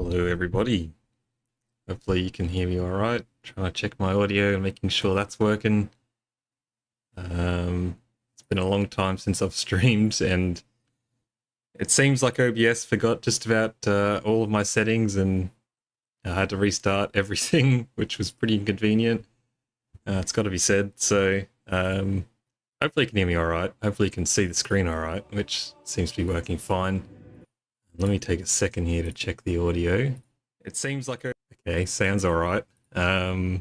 Hello, everybody. Hopefully you can hear me all right. Trying to check my audio and making sure that's working. It's been a long time since I've streamed, and it seems like OBS forgot just about all of my settings, and I had to restart everything, which was pretty inconvenient. It's got to be said. So hopefully you can hear me all right. Hopefully you can see the screen all right, which seems to be working fine. Let me take a second here to check the audio. It seems like okay, sounds all right. I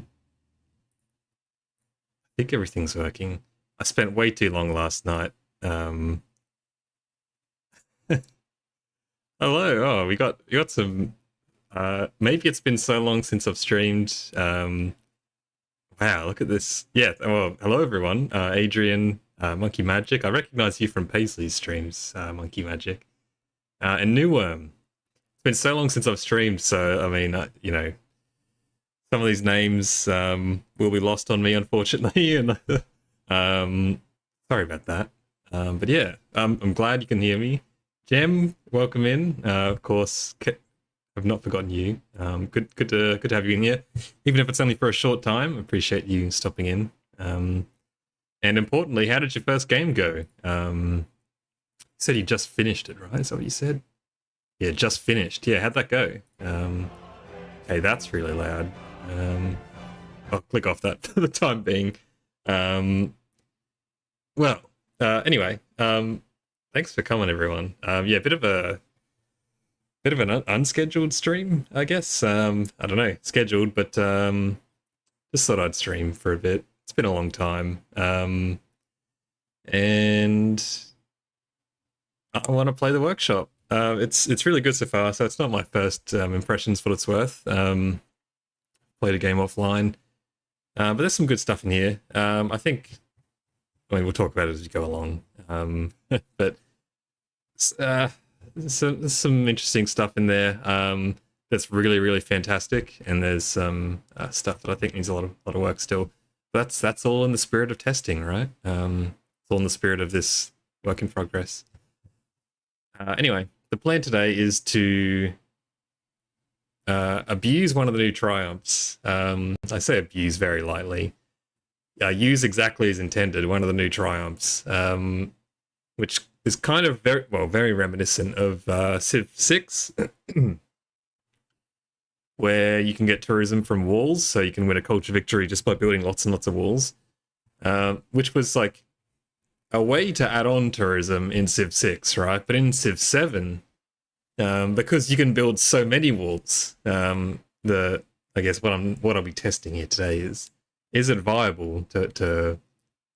think everything's working. I spent way too long last night. Hello. Oh, we got some. Maybe it's been so long since I've streamed. Wow, look at this. Yeah. Well, hello everyone. Adrian, Monkey Magic. I recognize you from Paisley's streams, Monkey Magic, and New Worm. It's been so long since I've streamed, so I mean, some of these names will be lost on me, unfortunately. And sorry about that. But yeah, I'm glad you can hear me. Jem, welcome in. Of course, I've not forgotten you. Good to have you in here, even if it's only for a short time. Appreciate you stopping in. And importantly, how did your first game go? You said you just finished it, right? Is that what you said? Yeah, just finished. Yeah, how'd that go? Okay, that's really loud. I'll click off that for the time being. Anyway, thanks for coming, everyone. Yeah, bit of an unscheduled stream, I guess. I don't know, scheduled, but just thought I'd stream for a bit. It's been a long time, and I want to play the workshop. It's really good so far. So it's not my first impressions for what it's worth. Played a game offline, but there's some good stuff in here. I mean, we'll talk about it as we go along. But there's some interesting stuff in there that's really, really fantastic, and there's some stuff that I think needs a lot of work still. But that's all in the spirit of testing, right? It's all in the spirit of this work in progress. Anyway, the plan today is to abuse one of the new triumphs. I say abuse very lightly. Use exactly as intended one of the new triumphs, which is kind of very reminiscent of Civ 6, where you can get tourism from walls, so you can win a culture victory just by building lots and lots of walls, which was like a way to add on tourism in Civ 6, right? But in Civ 7, because you can build so many walls, I guess what I'll be testing here today is it viable to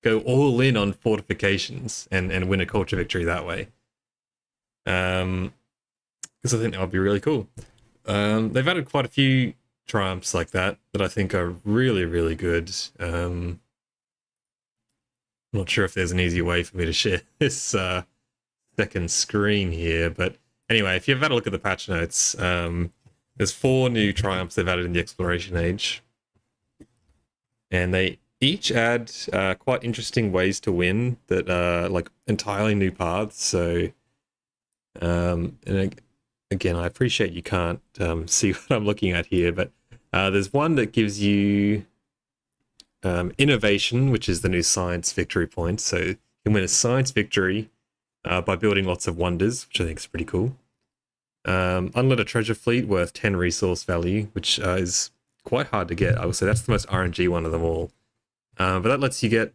go all in on fortifications and win a culture victory that way? Because I think that would be really cool. They've added quite a few triumphs like that I think are really, really good. I'm not sure if there's an easier way for me to share this second screen here, but anyway, if you've had a look at the patch notes, there's 4 new triumphs they've added in the exploration age, and they each add quite interesting ways to win that are like entirely new paths. So, and again, I appreciate you can't see what I'm looking at here, but there's one that gives you innovation, which is the new science victory point. So you can win a science victory by building lots of wonders, which I think is pretty cool. Unlit a treasure fleet worth 10 resource value, which is quite hard to get. I would say that's the most RNG one of them all. But that lets you get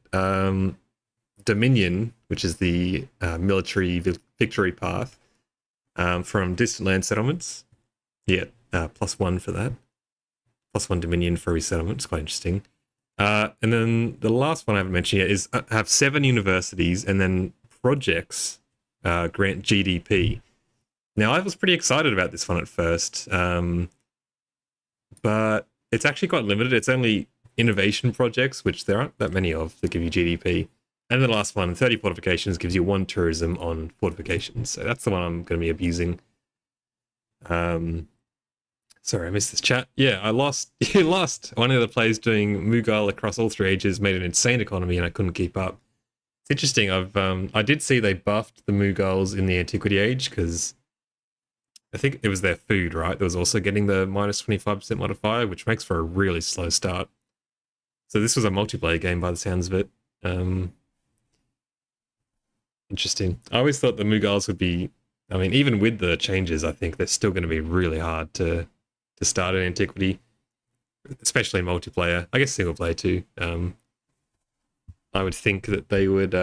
Dominion, which is the military victory path from distant land settlements. Yeah, +1 for that. +1 Dominion for resettlement. It's quite interesting. And then the last one I haven't mentioned yet is have 7 universities, and then projects grant GDP. Now, I was pretty excited about this one at first, but it's actually quite limited. It's only innovation projects, which there aren't that many of, that give you GDP. And the last one, 30 fortifications, gives you 1 tourism on fortifications. So that's the one I'm going to be abusing. Sorry, I missed this chat. Yeah, I lost. You lost. One of the players doing Mughal across all 3 ages made an insane economy, and I couldn't keep up. It's interesting. I did see they buffed the Mughals in the Antiquity Age, because I think it was their food, right? That was also getting the minus 25% modifier, which makes for a really slow start. So this was a multiplayer game by the sounds of it. Interesting. I always thought the Mughals would be, I mean, even with the changes, I think they're still going to be really hard to start in Antiquity, especially in multiplayer. I guess single player too. I would think that they would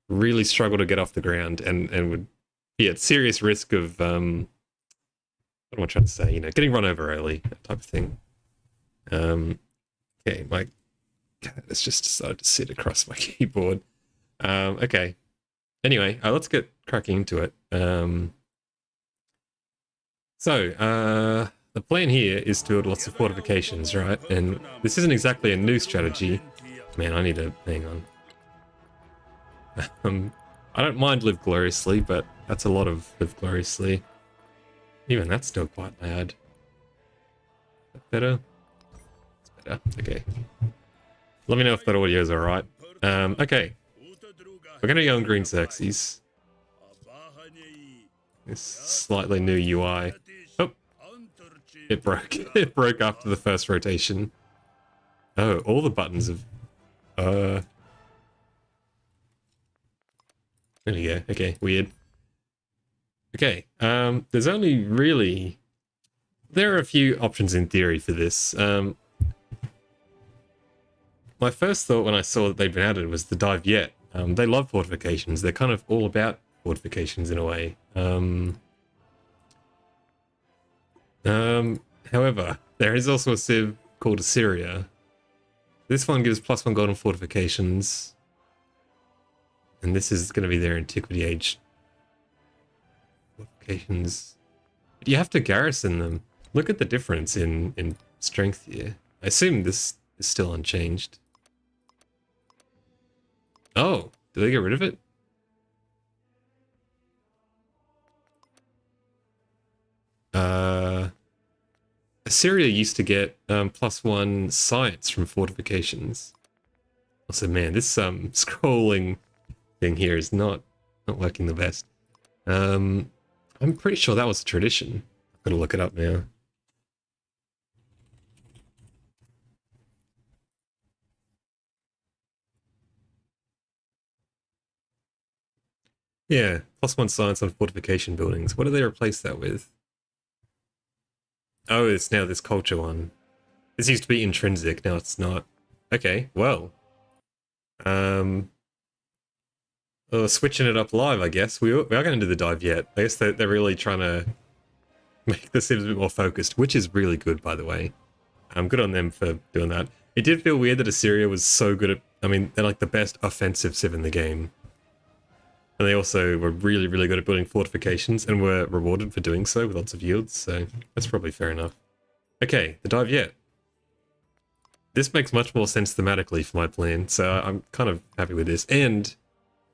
really struggle to get off the ground and would be at serious risk of, what am I trying to say? Getting run over early, that type of thing. Okay, my cat has just decided to sit across my keyboard. Okay. Anyway, let's get cracking into it. The plan here is to build lots of fortifications, right? And this isn't exactly a new strategy. Man, I need to hang on. I don't mind live gloriously, but that's a lot of live gloriously. Even that's still quite loud. Is that better? It's better. Okay. Let me know if that audio is alright. Okay. We're going to go on Green Xerxes. This slightly new UI. Oh, it broke. It broke after the first rotation. Oh, all the buttons have... There we go. Okay, weird. Okay, there's only really... There are a few options in theory for this. My first thought when I saw that they'd been added was the Dive Yet. They love fortifications. They're kind of all about fortifications in a way. However, there is also a civ called Assyria. This one gives +1 gold on fortifications. And this is going to be their Antiquity Age fortifications. But you have to garrison them. Look at the difference in strength here. I assume this is still unchanged. Oh, did they get rid of it? Assyria used to get +1 science from fortifications. Also, man, this scrolling thing here is not working the best. I'm pretty sure that was a tradition. I've got to look it up now. Yeah, +1 science on fortification buildings. What do they replace that with? Oh, it's now this culture one. This used to be intrinsic, now it's not. Okay, well. Switching it up live, I guess. We are going to do the Dive Yet. I guess they're really trying to make the Sims a bit more focused, which is really good, by the way. Good on them for doing that. It did feel weird that Assyria was so good at... I mean, they're like the best offensive Civ in the game. And they also were really, really good at building fortifications and were rewarded for doing so with lots of yields, so that's probably fair enough. Okay, the Dive Yet. This makes much more sense thematically for my plan, so I'm kind of happy with this. And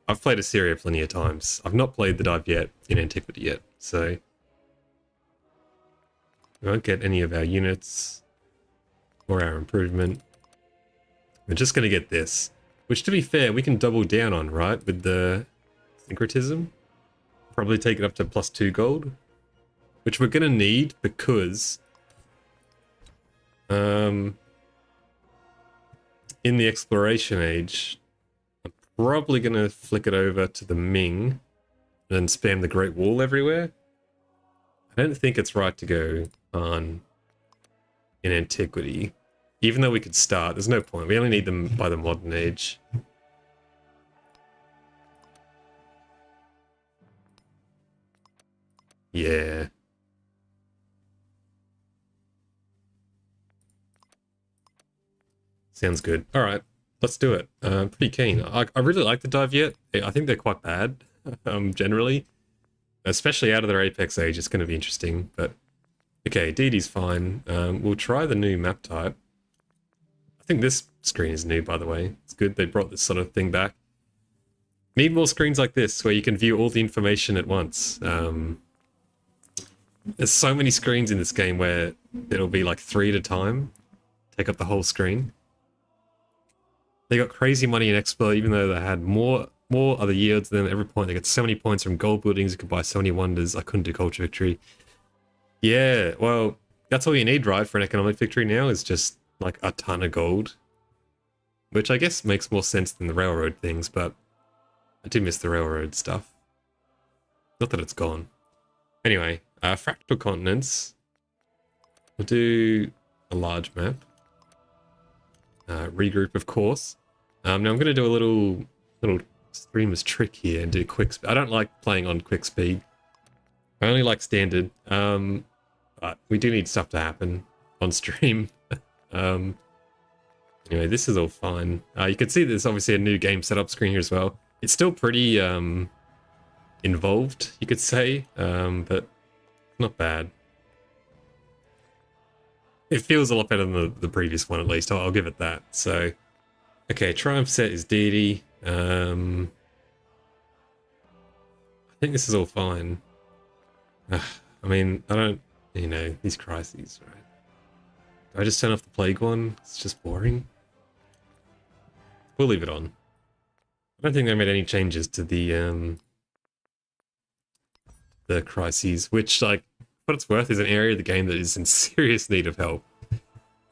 I've played Assyria plenty of times. I've not played the Dive Yet in Antiquity yet, so we won't get any of our units or our improvement. We're just going to get this, which to be fair, we can double down on, right, with the syncretism. Probably take it up to +2 gold, which we're going to need because in the exploration age, I'm probably going to flick it over to the Ming and spam the Great Wall everywhere. I don't think it's right to go on in Antiquity, even though we could start. There's no point. We only need them by the modern age. Yeah. Sounds good. All right, let's do it. Pretty keen. I really like the Dive Yet. I think they're quite bad, generally. Especially out of their Apex age, it's going to be interesting. But, okay, DD's fine. We'll try the new map type. I think this screen is new, by the way. It's good they brought this sort of thing back. Need more screens like this, where you can view all the information at once. There's so many screens in this game where it'll be like 3 at a time. Take up the whole screen. They got crazy money in Expo, even though they had more more other yields. Then every point they get 70 points from gold buildings. You could buy 70 wonders. I couldn't do culture victory. Yeah, well, that's all you need, right, for an economic victory now is just like a ton of gold. Which I guess makes more sense than the railroad things, but I do miss the railroad stuff. Not that it's gone. Anyway, fractal continents. We'll do a large map. Regroup, of course. Now I'm going to do a little streamer's trick here and do quick. I don't like playing on quick speed. I only like standard. But we do need stuff to happen on stream. Anyway, this is all fine. You can see there's obviously a new game setup screen here as well. It's still pretty involved, you could say, but not bad. It feels a lot better than the previous one, at least. I'll give it that. So, okay, Triumph set is deity. I think this is all fine. I mean, I don't, these crises, right? Do I just turn off the plague one? It's just boring. We'll leave it on. I don't think they made any changes to the crises, which, like, what it's worth is an area of the game that is in serious need of help.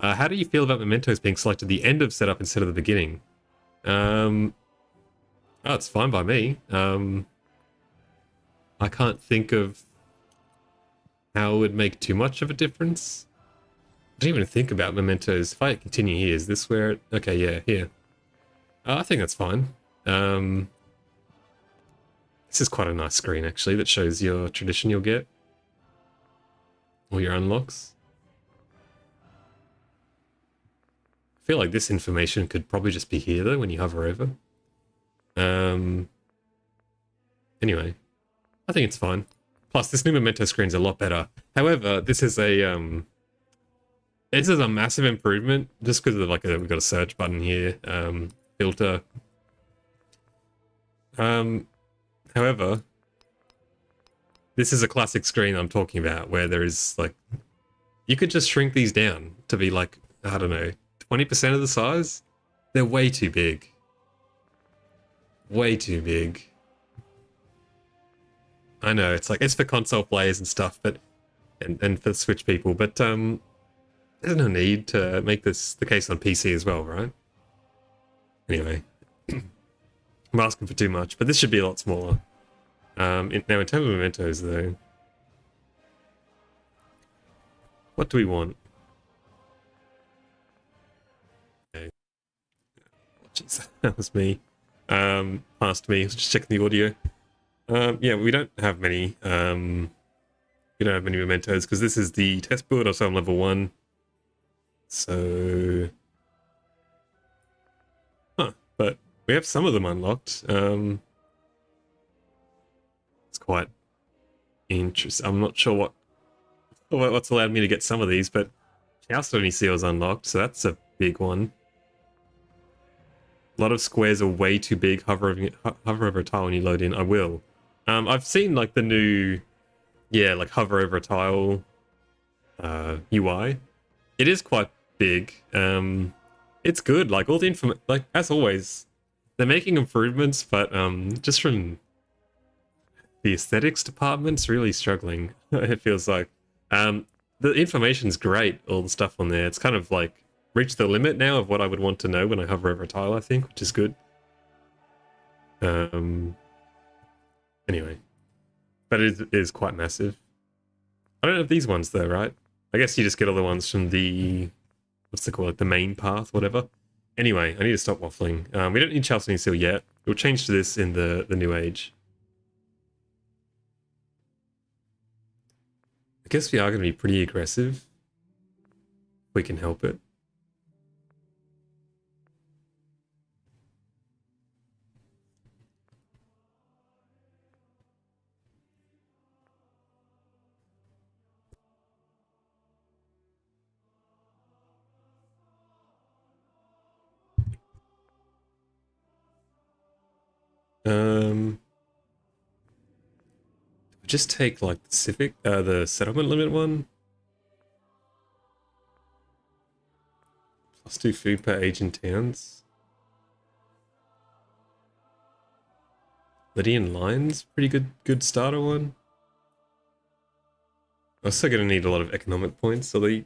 How do you feel about mementos being selected at the end of setup instead of the beginning? Oh, it's fine by me. I can't think of how it would make too much of a difference. I didn't even think about mementos. If I continue here, is this where it... Okay, yeah, here. I think that's fine. This is quite a nice screen, actually, that shows your tradition you'll get. Or your unlocks. I feel like this information could probably just be here, though, when you hover over. Anyway, I think it's fine. Plus, this new memento screen's a lot better. However, this is a massive improvement, just because of we've got a search button here, filter. However, this is a classic screen I'm talking about, where there is, like, you could just shrink these down to be, like, I don't know, 20% of the size? They're way too big. Way too big. I know, it's like, it's for console players and stuff, but, and for Switch people, but, there's no need to make this the case on PC as well, right? Anyway. I'm asking for too much, but this should be a lot smaller. Now, in terms of mementos, though, what do we want? Okay. Jeez, that was me. Past me. Just checking the audio. Yeah, we don't have many. We don't have many mementos because this is the test build. Also, I'm level 1. So, but we have some of them unlocked. It's quite interesting. I'm not sure what's allowed me to get some of these, but Chalcedony Seal's unlocked, so that's a big one. A lot of squares are way too big. Hover over a tile when you load in. I will. I've seen like the new, like hover over a tile UI. It is quite big. It's good. Like all the like as always, they're making improvements, but just from the aesthetics department's really struggling. It feels like the information's great. All the stuff on there. It's kind of like reached the limit now of what I would want to know when I hover over a tile. I think, which is good. Anyway, but it is quite massive. I don't have these ones though, right? I guess you just get all the ones from the what's it called, the main path, whatever. Anyway, I need to stop waffling. We don't need Chalcedony Seal yet. We'll change to this in the new age. I guess we are going to be pretty aggressive. If we can help it. Just take like the settlement limit one. +2 food per age in towns. Lydian Line's pretty good starter one. I'm also going to need a lot of economic points, so the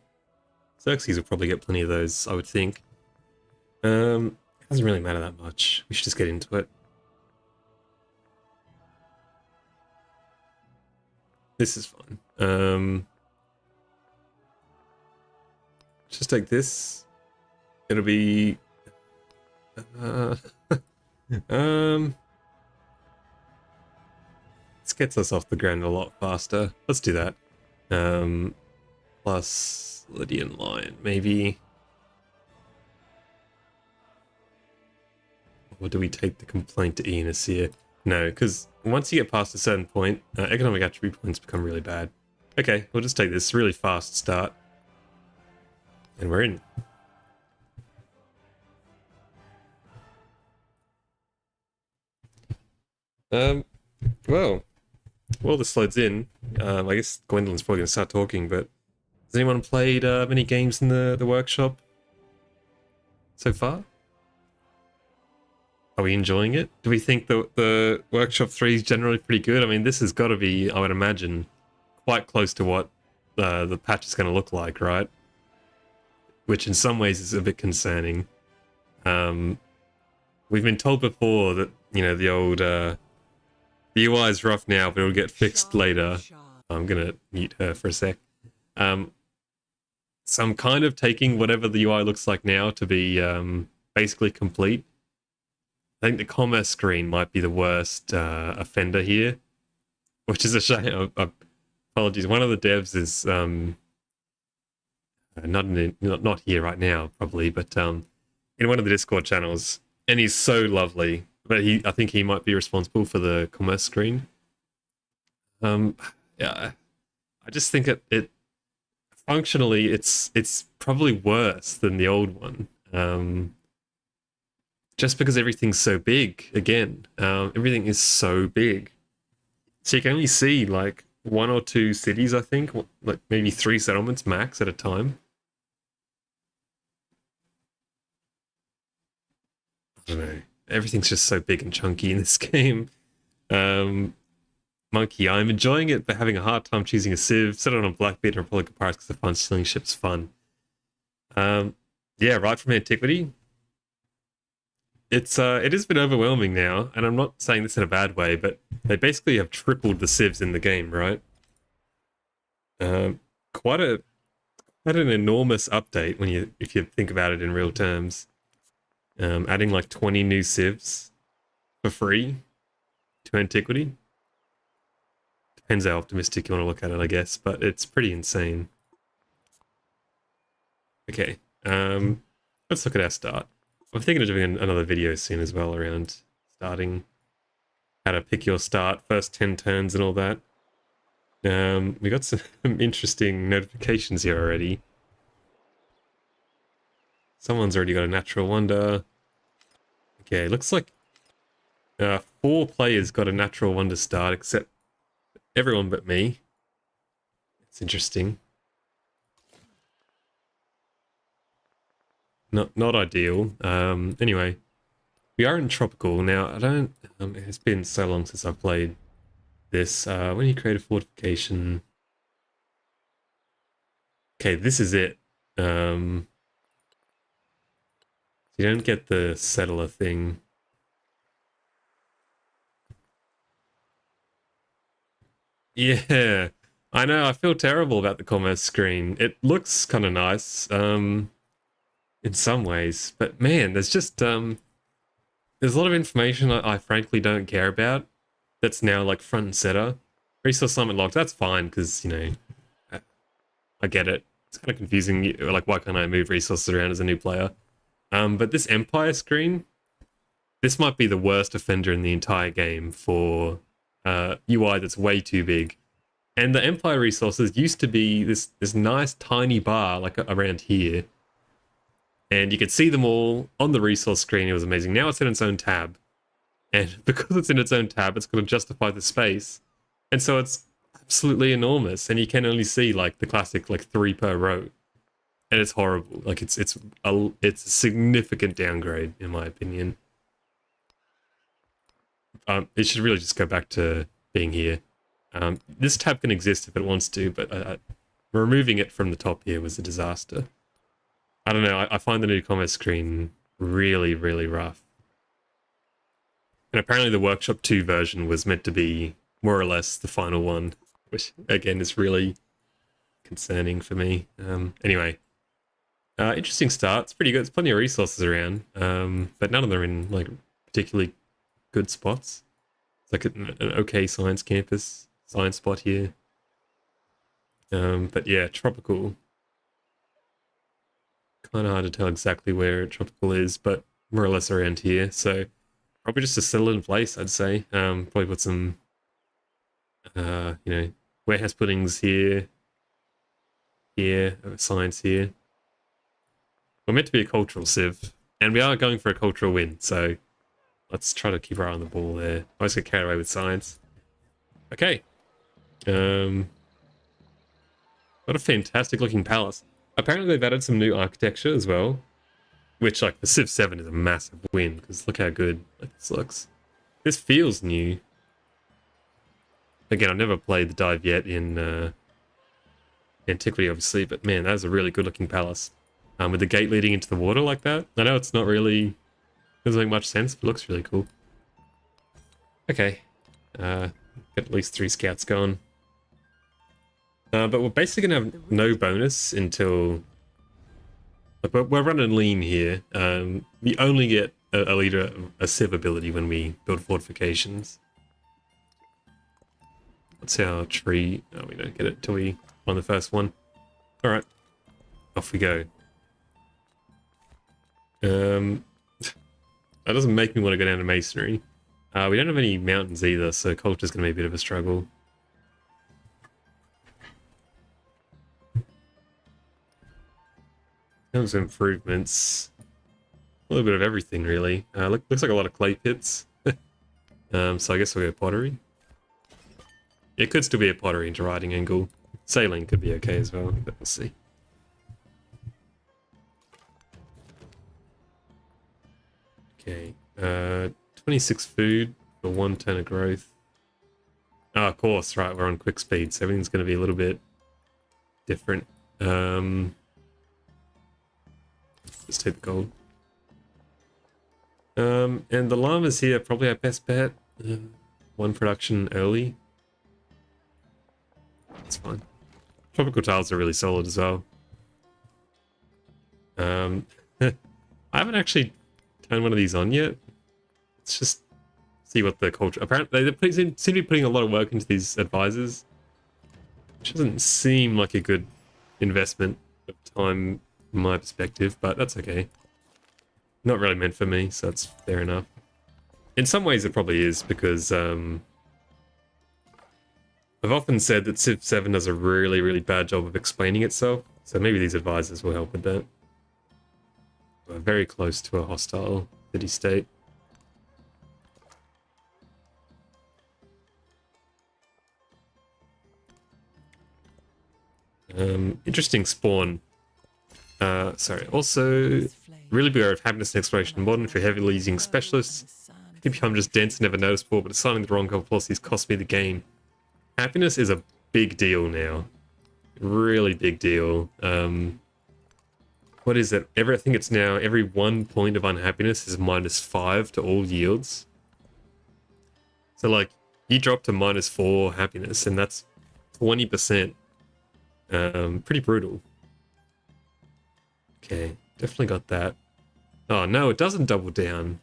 Xerxes will probably get plenty of those, I would think. It doesn't really matter that much. We should just get into it. This is fun. Just take this. It'll be... this gets us off the ground a lot faster. Let's do that. Plus Lydian Lion, maybe. Or do we take the complaint to Enos here? No, because once you get past a certain point, economic attribute points become really bad. Okay, we'll just take this really fast start. And we're in. Well, while this loads in, I guess Gwendolyn's probably going to start talking, but has anyone played many games in the workshop so far? Are we enjoying it? Do we think the Workshop 3 is generally pretty good? I mean, this has got to be, I would imagine, quite close to what the patch is going to look like, right? Which in some ways is a bit concerning. We've been told before that, you know, the old... the UI is rough now, but it'll get fixed later. I'm going to mute her for a sec. So I'm kind of taking whatever the UI looks like now to be basically complete. I think the commerce screen might be the worst offender here, which is a shame. Apologies. One of the devs is not here right now, probably, but in one of the Discord channels, and he's so lovely. But I think he might be responsible for the commerce screen. Yeah, I just think it functionally it's probably worse than the old one. Just because everything's so big, again, everything is so big. So you can only see like 1 or 2 cities, I think, like maybe 3 settlements max at a time. I don't know. Everything's just so big and chunky in this game. Monkey, I'm enjoying it, but having a hard time choosing a civ. Set it on a Blackbeard or Republic of Pirates because the fun stealing ship's fun. Yeah, right from antiquity. It has been overwhelming now, and I'm not saying this in a bad way, but they basically have tripled the civs in the game, right? Quite an enormous update if you think about it in real terms. Adding like 20 new civs for free to antiquity. Depends how optimistic you want to look at it, I guess, but it's pretty insane. Okay, let's look at our start. I'm thinking of doing another video soon as well around starting, how to pick your start, first 10 turns and all that. We got some interesting notifications here already. Someone's already got a natural wonder. Okay, looks like 4 players got a natural wonder start, except everyone but me. It's interesting. Not ideal. Anyway, we are in tropical now. I don't. It's been so long since I've played this. When you create a fortification. Okay, this is it. You don't get the settler thing. Yeah, I know. I feel terrible about the commerce screen. It looks kind of nice, in some ways, but man, there's just there's a lot of information I frankly don't care about. That's now like front and center. Resource summit logs. That's fine because you know, I get it. It's kind of confusing. Like, why can't I move resources around as a new player? But this Empire screen, this might be the worst offender in the entire game for UI that's way too big. And the Empire resources used to be this nice tiny bar like around here. And you could see them all on the resource screen. It was amazing. Now it's in its own tab. And because it's in its own tab, it's got to justify the space. And so it's absolutely enormous. And you can only see like the classic like 3 per row. And it's horrible. Like it's a significant downgrade in my opinion. it should really just go back to being here. This tab can exist if it wants to, but removing it from the top here was a disaster. I don't know, I find the new commerce screen really, really rough. And apparently the Workshop 2 version was meant to be more or less the final one, which again is really concerning for me. Anyway, interesting start. It's pretty good. There's plenty of resources around, but none of them are in like particularly good spots. It's like an okay science campus, science spot here. But yeah, tropical. Kind of hard to tell exactly where tropical is, but more or less around here. So probably just to settle in place, I'd say. Probably put some, warehouse puddings here, science here. We're meant to be a cultural civ, and we are going for a cultural win, so let's try to keep our eye on the ball there. I always get carried away with science. Okay. What a fantastic looking palace. Apparently they've added some new architecture as well, which, like, the Civ 7 is a massive win, because look how good this looks. This feels new. Again, I've never played the dive yet in Antiquity, obviously, but man, that is a really good looking palace. With the gate leading into the water like that. I know it's not really, doesn't make much sense, but it looks really cool. Okay. Get at least 3 scouts going. But we're basically going to have no bonus until... We're running lean here. We only get a leader, a civ ability when we build fortifications. That's our tree. Oh, we don't get it until we find the first one. Alright. Off we go. That doesn't make me want to go down to masonry. We don't have any mountains either, so culture's going to be a bit of a struggle. In terms of improvements, a little bit of everything really. Looks like a lot of clay pits. So I guess we'll go pottery. It could still be a pottery into riding angle. Sailing could be okay as well, but we'll see. Okay, 26 food for 1 turn of growth. Oh, of course, right, we're on quick speed, so everything's going to be a little bit different. Let's take the gold. And the llamas here, probably our best bet. 1 production early. That's fine. Tropical tiles are really solid as well. I haven't actually turned one of these on yet. Let's just see what the culture... Apparently, they seem to be putting a lot of work into these advisors, which doesn't seem like a good investment of time from my perspective, but that's okay. Not really meant for me, so that's fair enough. In some ways, it probably is, because I've often said that Civ 7 does a really, really bad job of explaining itself, so maybe these advisors will help with that. We're very close to a hostile city-state. Interesting spawn. Sorry, also, really beware of happiness and exploration. Modern, if you're heavily using specialists, you become just dense and never noticeable, but assigning the wrong policies cost me the game. Happiness is a big deal now. Really big deal. What is it? I think it's now every 1 point of unhappiness is -5 to all yields. So, like, you drop to -4 happiness, and that's 20%. Pretty brutal. Okay, definitely got that. Oh no, it doesn't double down.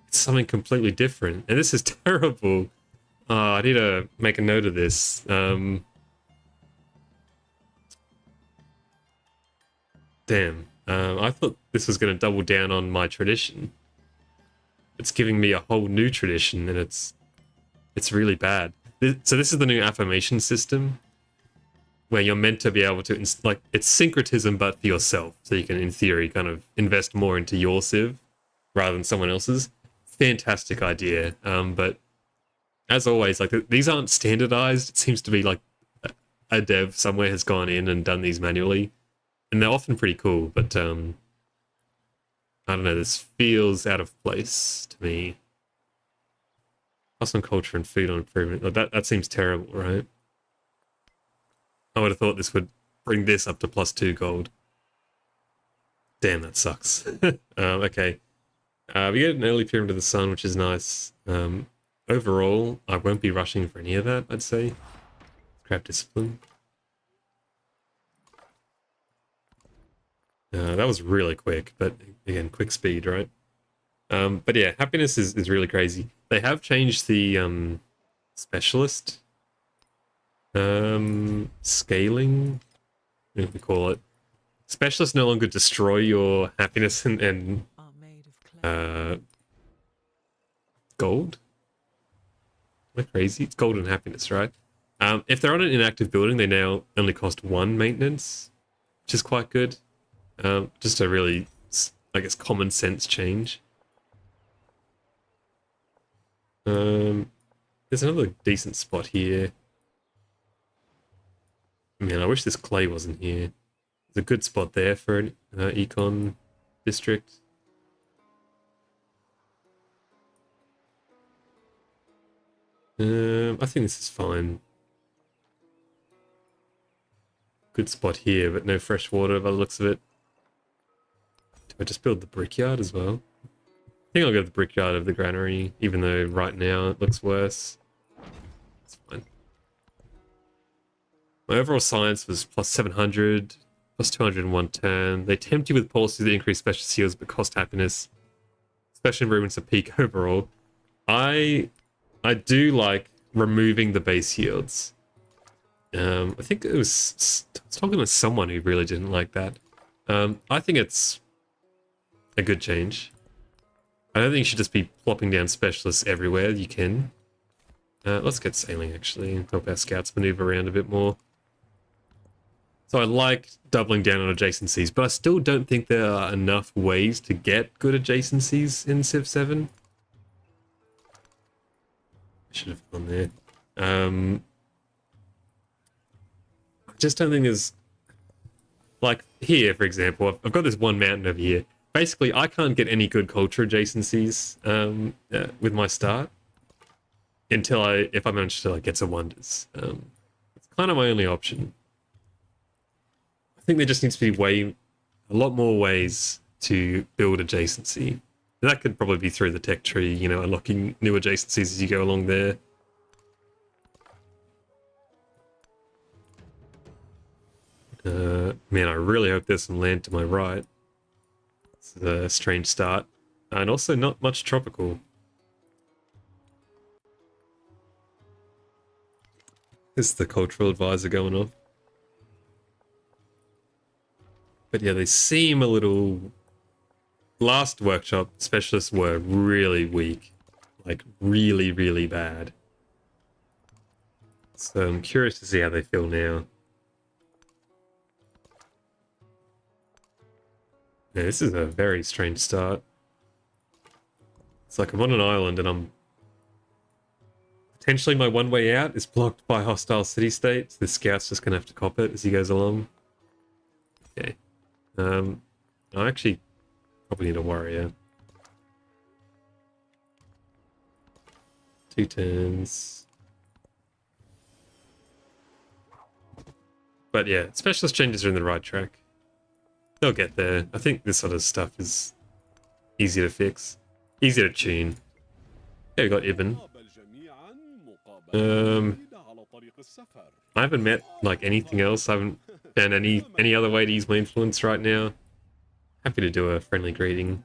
It's something completely different, and this is terrible. I need to make a note of this. Damn. I thought this was going to double down on my tradition. It's giving me a whole new tradition, and it's really bad. So this is the new affirmation system, where you're meant to be able to, like, it's syncretism but for yourself, so you can, in theory, kind of invest more into your civ rather than someone else's. Fantastic idea, but as always, like, these aren't standardized. It seems to be like a dev somewhere has gone in and done these manually, and they're often pretty cool, but I don't know, this feels out of place to me. Plus on culture and food on improvement. Like that seems terrible, right? I would have thought this would bring this up to +2 gold. Damn, that sucks. Okay. We get an early pyramid of the sun, which is nice. Overall, I won't be rushing for any of that, I'd say. Crap discipline. That was really quick, but again, quick speed, right? But yeah, happiness is really crazy. They have changed the specialist scaling, what do we call it? Specialists no longer destroy your happiness and gold. Am I crazy? It's gold and happiness, right? If they're on an inactive building, they now only cost 1 maintenance, which is quite good. Just a really, I guess, common sense change. There's another decent spot here. Man, I wish this clay wasn't here. There's a good spot there for an econ district. I think this is fine. Good spot here, but no fresh water by the looks of it. Do I just build the brickyard as well? I think I'll go to the brickyard of the granary, even though right now it looks worse. It's fine. My overall science was +700, +200 and 110. They tempt you with policies that increase special seals but cost happiness. Special improvements are peak overall. I do like removing the base yields. I think I was talking to someone who really didn't like that. I think it's a good change. I don't think you should just be plopping down specialists everywhere you can. Let's get sailing, actually, and help our scouts maneuver around a bit more. So I like doubling down on adjacencies, but I still don't think there are enough ways to get good adjacencies in Civ 7. I should have gone there. I just don't think there's... Like, here, for example, I've got this one mountain over here. Basically, I can't get any good culture adjacencies with my start until if I manage to like get some wonders. It's kind of my only option. I think there just needs to be a lot more ways to build adjacency. That could probably be through the tech tree, you know, unlocking new adjacencies as you go along there. Man, I really hope there's some land to my right. It's a strange start. And also not much tropical. This is the cultural advisor going off. But yeah, they seem a little... Last workshop, specialists were really weak. Like, really, really bad. So I'm curious to see how they feel now. Yeah, this is a very strange start. It's like I'm on an island and I'm... Potentially my one way out is blocked by hostile city-states. The scout's just gonna have to cop it as he goes along. Okay. I actually probably need a warrior. 2 turns. But yeah, specialist changes are in the right track. They'll get there. I think this sort of stuff is easy to fix. Easy to tune. Yeah, we got Ibn. I haven't met like anything else. I haven't found any other way to use my influence right now. Happy to do a friendly greeting.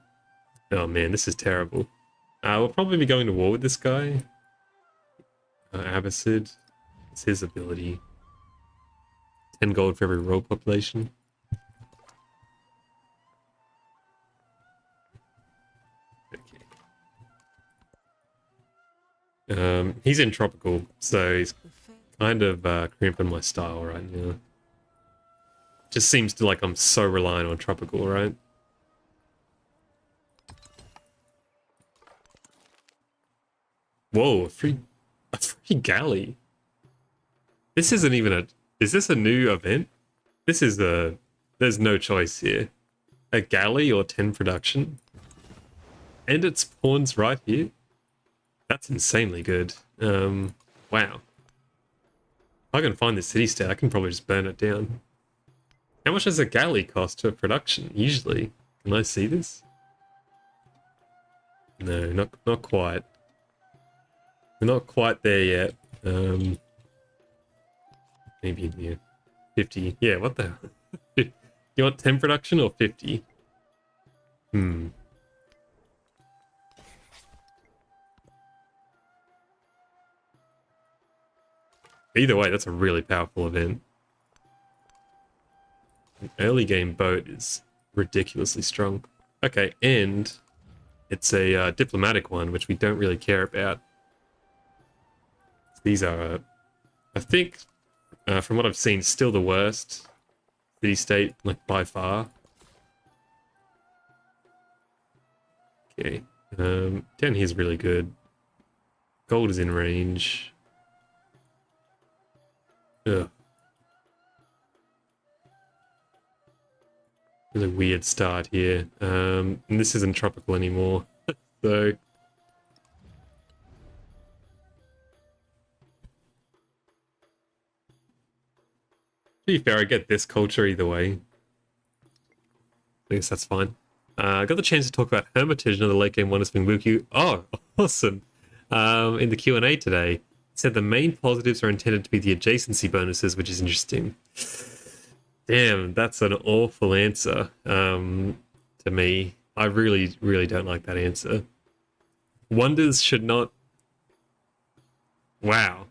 Oh man, this is terrible. We'll probably be going to war with this guy. Abbasid. It's his ability. 10 gold for every royal population. Okay. He's in tropical, so he's kind of crimping my style right now. Just seems to like I'm so reliant on tropical, right? Whoa, a free galley. This isn't even a... Is this a new event? This is a... There's no choice here. A galley or 10 production? And it spawns right here? That's insanely good. Wow. If I can find this city state, I can probably just burn it down. How much does a galley cost for production, usually? Can I see this? No, not quite. We're not quite there yet. Maybe in here. 50. Yeah, what the hell? You want 10 production or 50? Hmm. Either way, that's a really powerful event. An early game boat is ridiculously strong. Okay, and it's a diplomatic one, which we don't really care about. These are, I think, from what I've seen, still the worst city-state, like, by far. Okay. Down here's really good. Gold is in range. Ugh. Really weird start here. And this isn't tropical anymore. So... To be fair, I get this culture either way. I guess that's fine. I got the chance to talk about Hermitage, another late game wonders from Wuku. Oh, awesome. In the Q&A today, it said the main positives are intended to be the adjacency bonuses, which is interesting. Damn, that's an awful answer to me. I really, really don't like that answer. Wonders should not... Wow.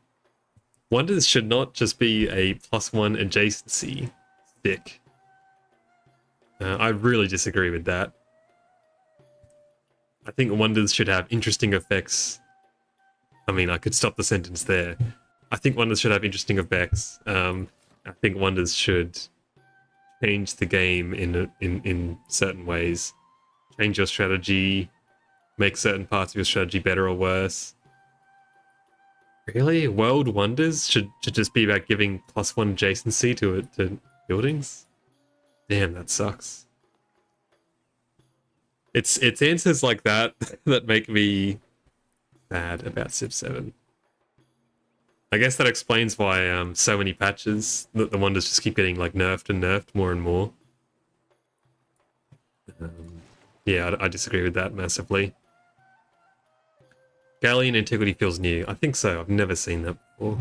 Wonders should not just be a +1 adjacency stick. I really disagree with that. I think Wonders should have interesting effects. I mean, I could stop the sentence there. I think Wonders should have interesting effects. I think Wonders should change the game in certain ways. Change your strategy, make certain parts of your strategy better or worse. Really? World Wonders should just be about giving +1 adjacency to buildings? Damn, that sucks. It's answers like that that make me sad about Civ 7. I guess that explains why so many patches that the Wonders just keep getting like nerfed and nerfed more and more. Yeah, I disagree with that massively. Galleon Antiquity feels new. I think so. I've never seen that before.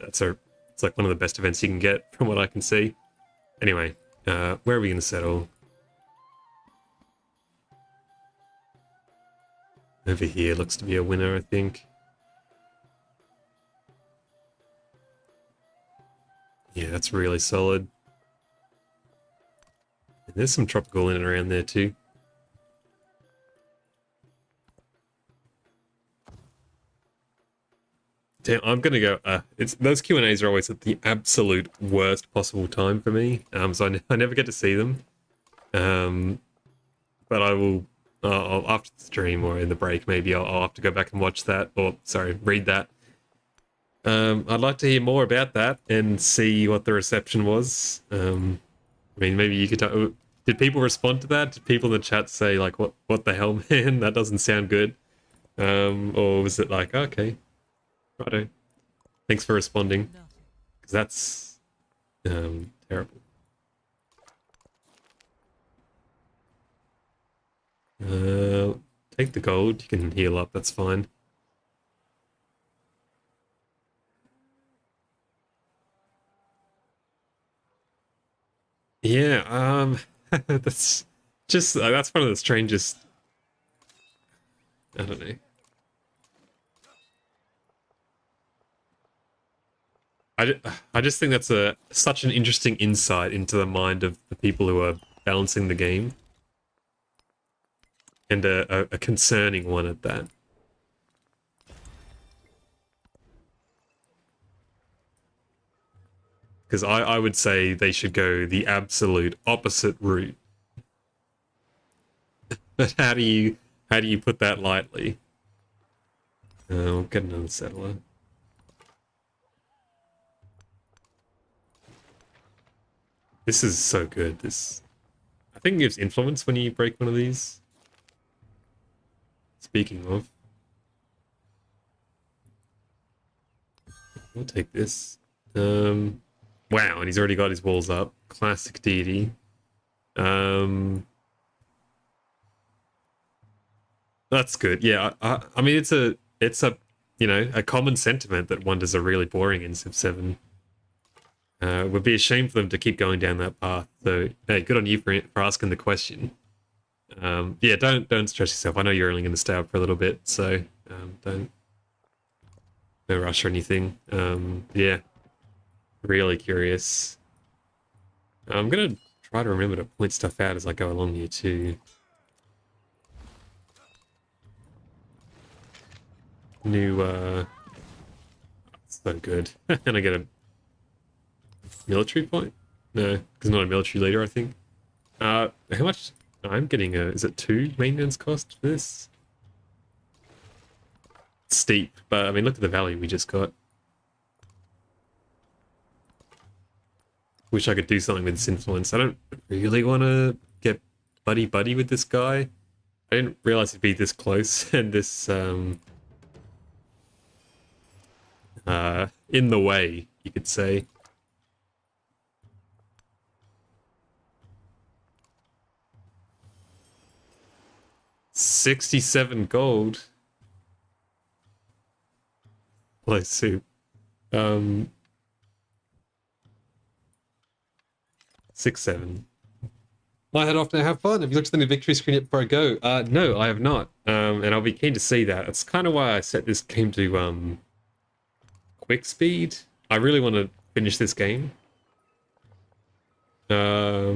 It's like one of the best events you can get from what I can see. Anyway, where are we going to settle? Over here looks to be a winner, I think. Yeah, that's really solid. And there's some tropical in and around there too. Damn, I'm gonna go. It's those Q&As are always at the absolute worst possible time for me. So I never get to see them. But I will. After the stream or in the break, maybe I'll have to go back and watch that, or sorry, read that. I'd like to hear more about that and see what the reception was. I mean, maybe you could talk. Did people respond to that? Did people in the chat say like, "What the hell, man? That doesn't sound good," or was it like, "Okay, righto, thanks for responding," because that's terrible. Take the gold. You can heal up. That's fine. Yeah. That's just that's one of the strangest. I don't know. I just think that's such an interesting insight into the mind of the people who are balancing the game, and a concerning one at that. Because I would say they should go the absolute opposite route. But how do you put that lightly? We'll get another settler. This is so good. This, I think, gives influence when you break one of these. Speaking of. We'll take this. Wow, and he's already got his walls up. Classic deity. That's good. Yeah, I mean, it's a a common sentiment that wonders are really boring in Civ 7. It would be a shame for them to keep going down that path. So, hey, good on you for asking the question. Yeah, don't stress yourself. I know you're only going to stay up for a little bit, so don't no rush or anything. Yeah, really curious. I'm gonna try to remember to point stuff out as I go along here too. New, so good. And I get a military point? No, because I'm not a military leader, I think. How much? I'm getting is it 2 maintenance cost for this? Steep, but I mean, look at the value we just got. Wish I could do something with this influence. I don't really want to get buddy-buddy with this guy. I didn't realize it'd be this close and this, in the way, you could say. $67 gold. Play soup. 6-7. I head off to have fun. Have you looked at the new victory screen yet before I go? No, I have not. And I'll be keen to see that. That's kind of why I set this game to quick speed. I really want to finish this game. Are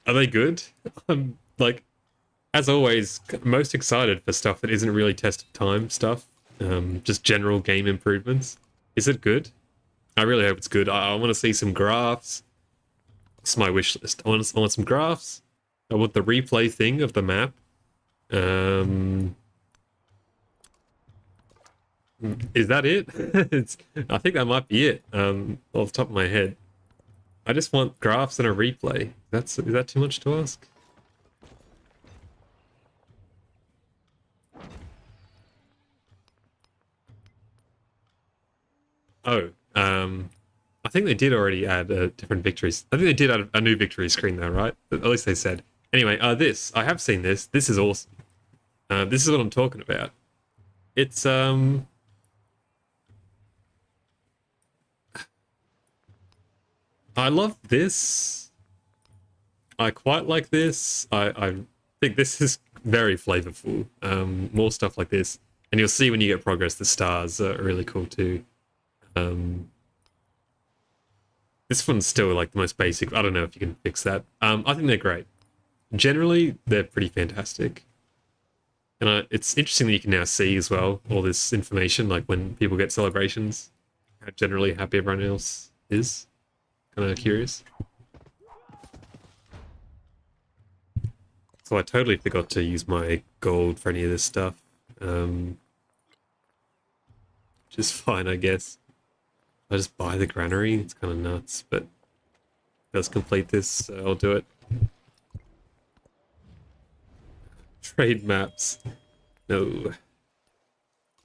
they good? I'm like, as always, most excited for stuff that isn't really test of time stuff. Just general game improvements. Is it good? I really hope it's good. I want to see some graphs. It's my wish list. I want some graphs. I want the replay thing of the map. Is that it? I think that might be it. Off the top of my head. I just want graphs and a replay. Is that too much to ask? Oh, I think they did already add different victories. I think they did add a new victory screen though, right? At least they said. Anyway, this. I have seen this. This is awesome. This is what I'm talking about. It's, I love this. I quite like this. I think this is very flavorful. More stuff like this. And you'll see when you get progress, the stars are really cool too. This one's still like the most basic. I don't know if you can fix that. I think they're great. Generally, they're pretty fantastic. And it's interesting that you can now see as well all this information, like when people get celebrations, how generally happy everyone else is. Kind of curious. So I totally forgot to use my gold for any of this stuff. Which is fine, I guess. I just buy the granary. It's kind of nuts, but let's complete this, so I'll do it. Trade maps. No.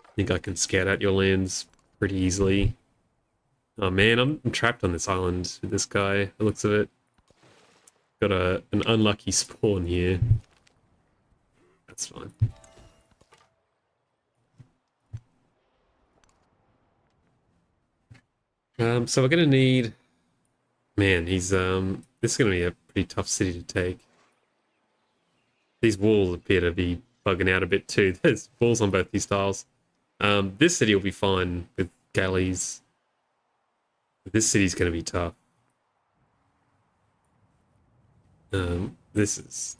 I think I can scout out your lands pretty easily. Oh man, I'm trapped on this island with this guy, the looks of it. Got an unlucky spawn here. That's fine. So we're gonna need... Man, he's this is gonna be a pretty tough city to take. These walls appear to be bugging out a bit too. There's walls on both these styles. This city will be fine with galleys. This city's gonna be tough. This is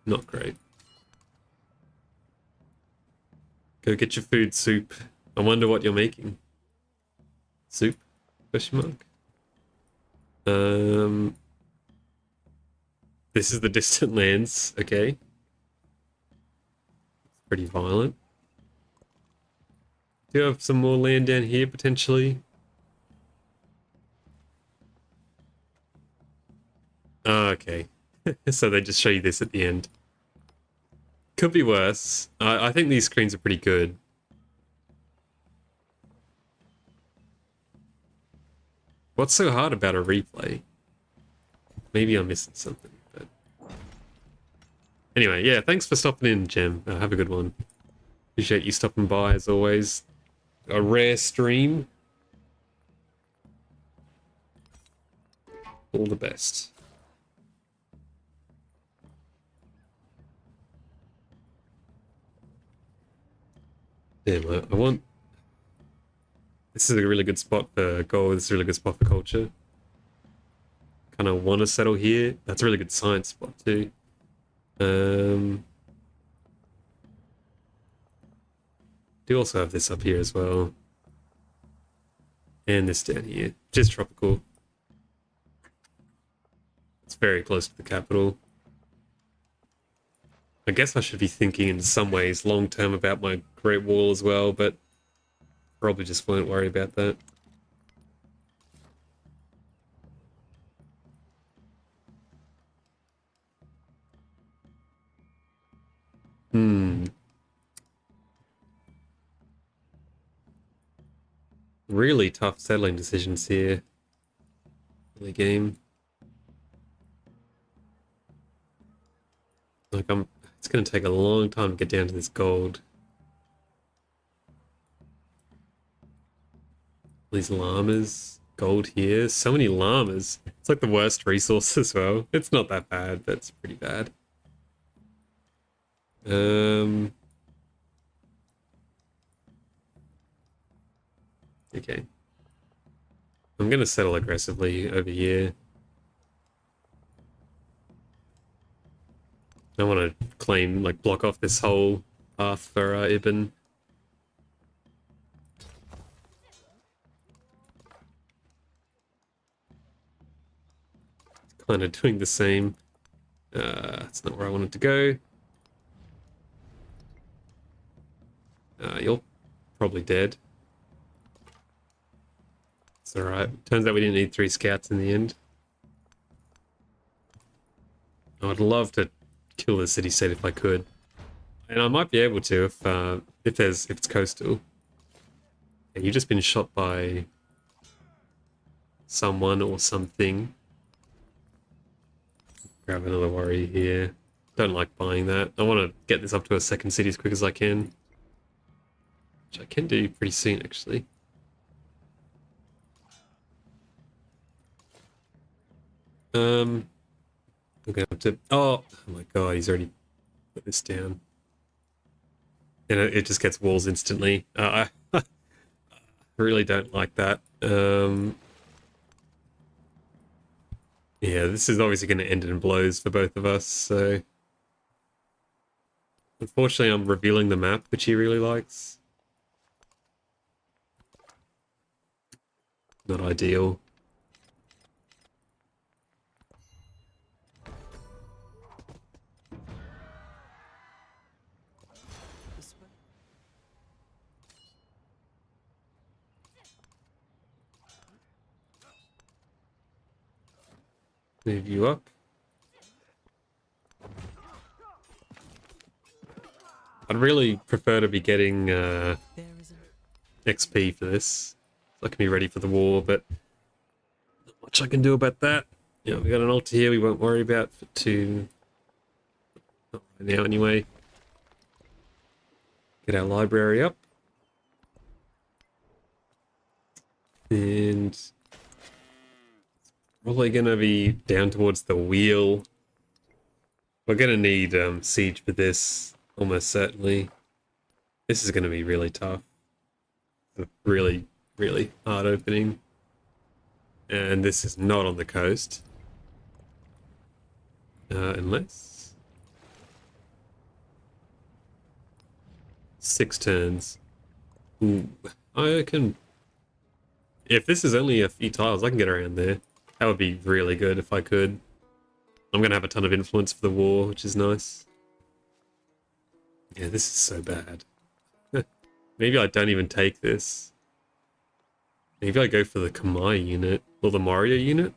not great. Go get your food, soup. I wonder what you're making. Soup? Question mark. This is the distant lands, okay. It's pretty violent. Do you have some more land down here, potentially? Oh, okay. So they just show you this at the end. Could be worse. I think these screens are pretty good. What's so hard about a replay? Maybe I'm missing something, but... Anyway, yeah, thanks for stopping in, Jem. Have a good one. Appreciate you stopping by, as always. A rare stream. All the best. Damn, I want... This is a really good spot for gold. This is a really good spot for culture. Kind of want to settle here. That's a really good science spot too. Do also have this up here as well. And this down here. Just tropical. It's very close to the capital. I guess I should be thinking in some ways long term about my Great Wall as well, but probably just won't worry about that. Really tough settling decisions here in the game. Like it's gonna take a long time to get down to this gold. These llamas, gold here, so many llamas. It's like the worst resource as well. It's not that bad, but it's pretty bad. Okay. I'm gonna settle aggressively over here. I want to claim, like, block off this whole path for Ibn. Kind of doing the same. That's not where I wanted to go. You're probably dead. It's alright. Turns out we didn't need 3 scouts in the end. I would love to kill the city state if I could. And I might be able to if it's coastal. Yeah, you've just been shot by someone or something. Grab another worry here. Don't like buying that. I want to get this up to a second city as quick as I can. Which I can do pretty soon, actually. We're gonna have to... Oh my god, he's already put this down. And it just gets walls instantly. I really don't like that. Yeah, this is obviously going to end in blows for both of us, so... Unfortunately, I'm revealing the map, which he really likes. Not ideal. Move you up. I'd really prefer to be getting XP for this, so I can be ready for the war, but not much I can do about that. Yeah, we got an altar here we won't worry about for not right now anyway. Get our library up. And probably gonna be down towards the wheel. We're gonna need siege for this, almost certainly. This is gonna be really tough. A really, really hard opening. And this is not on the coast. Unless... 6 turns. Ooh, I can... If this is only a few tiles, I can get around there. That would be really good if I could. I'm going to have a ton of influence for the war, which is nice. Yeah, this is so bad. Maybe I don't even take this. Maybe I go for the Kamai unit, or the Mario unit.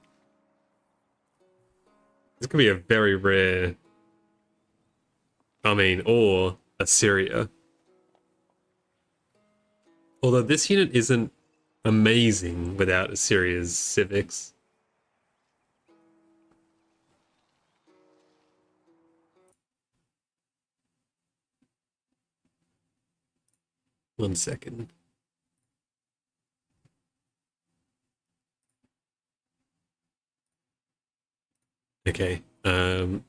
This could be a very rare... or Assyria. Although this unit isn't amazing without Assyria's civics. One second. Okay. I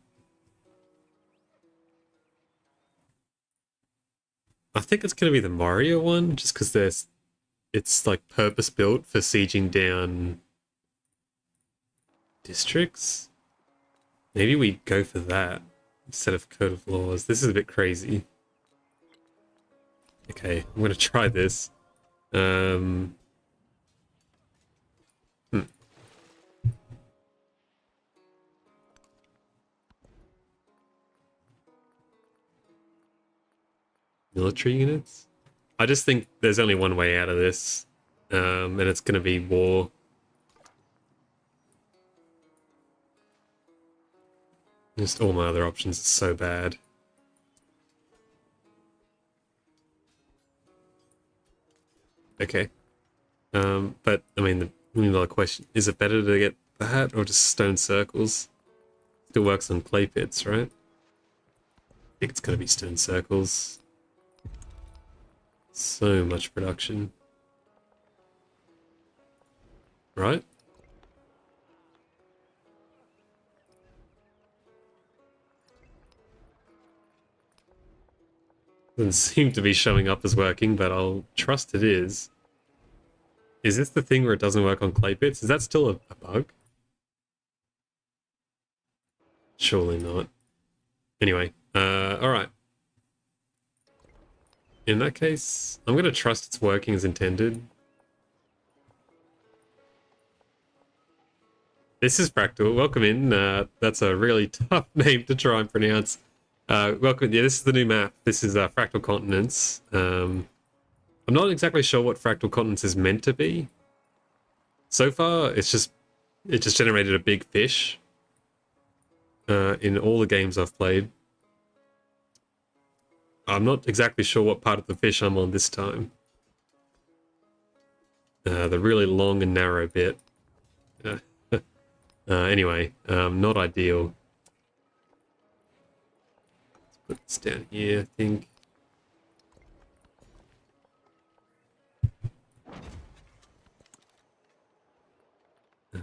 think it's gonna be the Mario one, just because it's like purpose built for sieging down districts. Maybe we go for that instead of Code of Laws. This is a bit crazy. Okay, I'm gonna try this. Hmm. Military units? I just think there's only one way out of this, and it's gonna be war. Just all my other options are so bad. Okay. But I mean, the $1 million question: is it better to get that or just stone circles? Still works on clay pits, right? I think it's gonna be stone circles. So much production, right? Doesn't seem to be showing up as working, but I'll trust it is. Is this the thing where it doesn't work on clay pits? Is that still a bug? Surely not. Anyway, alright. In that case, I'm gonna trust it's working as intended. This is Fractal. Welcome in. That's a really tough name to try and pronounce. Welcome. Yeah, this is the new map. This is Fractal Continents. I'm not exactly sure what Fractal Continents is meant to be. So far, it just generated a big fish. In all the games I've played. I'm not exactly sure what part of the fish I'm on this time. The really long and narrow bit. Anyway, not ideal. Let's put this down here, I think. I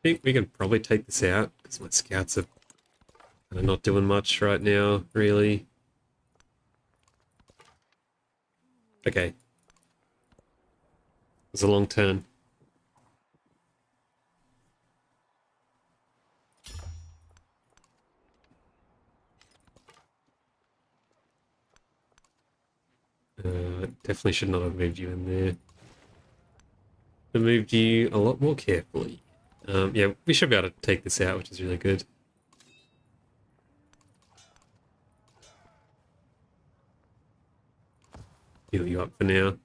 think we can probably take this out because my scouts are kind of not doing much right now, really. Okay. It was a long turn. Definitely should not have moved you in there. I moved you a lot more carefully. Yeah, we should be able to take this out, which is really good. Heal you up for now.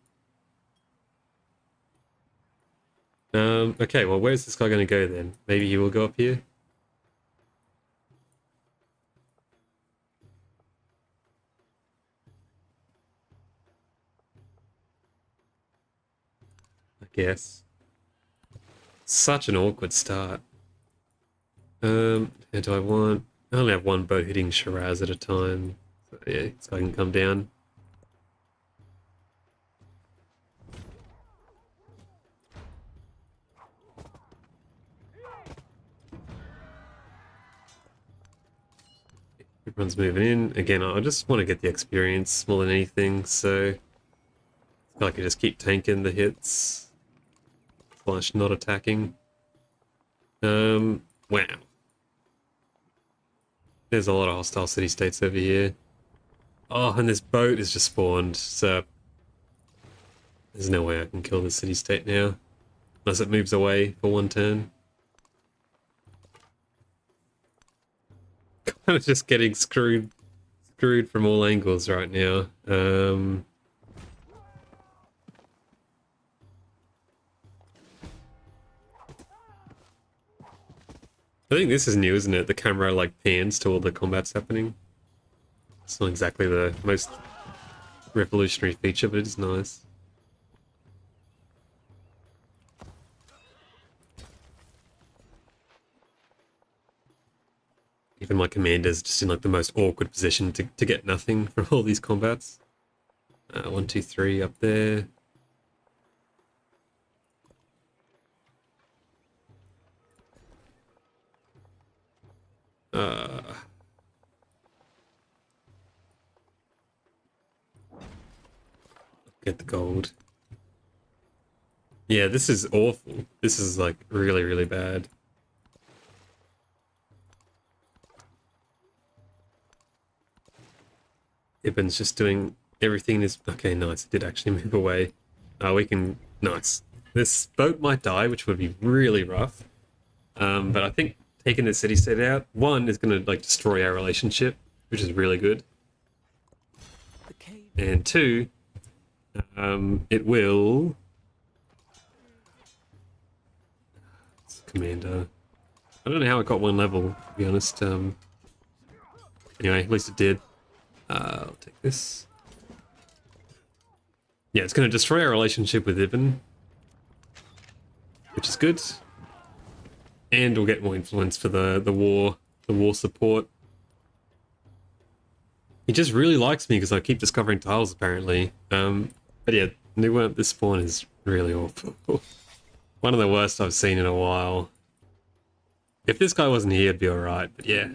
Okay, well, where's this guy going to go then? Maybe he will go up here? I guess. Such an awkward start. Do I want... I only have one boat hitting Shiraz at a time. So, yeah, this guy can come down. Everyone's moving in. Again, I just want to get the experience more than anything, so... I feel like I just keep tanking the hits. Slash not attacking. Wow. There's a lot of hostile city-states over here. Oh, and this boat is just spawned, so... There's no way I can kill this city-state now. Unless it moves away for one turn. Kind of just getting screwed from all angles right now. I think this is new, isn't it? The camera like pans to all the combats happening. It's not exactly the most revolutionary feature, but it is nice. Even my commander's just in like the most awkward position to get nothing from all these combats. 1, 2, 3 up there. Get the gold. Yeah, this is awful. This is like really, really bad. Ibn's just doing everything is okay. Nice. It did actually move away. We can nice. This boat might die, which would be really rough. But I think taking the city state out, one is going to like destroy our relationship, which is really good. And two, it will. It's commander. I don't know how it got one level, to be honest. Anyway, at least it did. I'll take this. Yeah, it's going to destroy our relationship with Ibn, which is good. And we'll get more influence for the war support. He just really likes me because I keep discovering tiles, apparently. But yeah, this spawn is really awful. One of the worst I've seen in a while. If this guy wasn't here, it'd be alright. But yeah,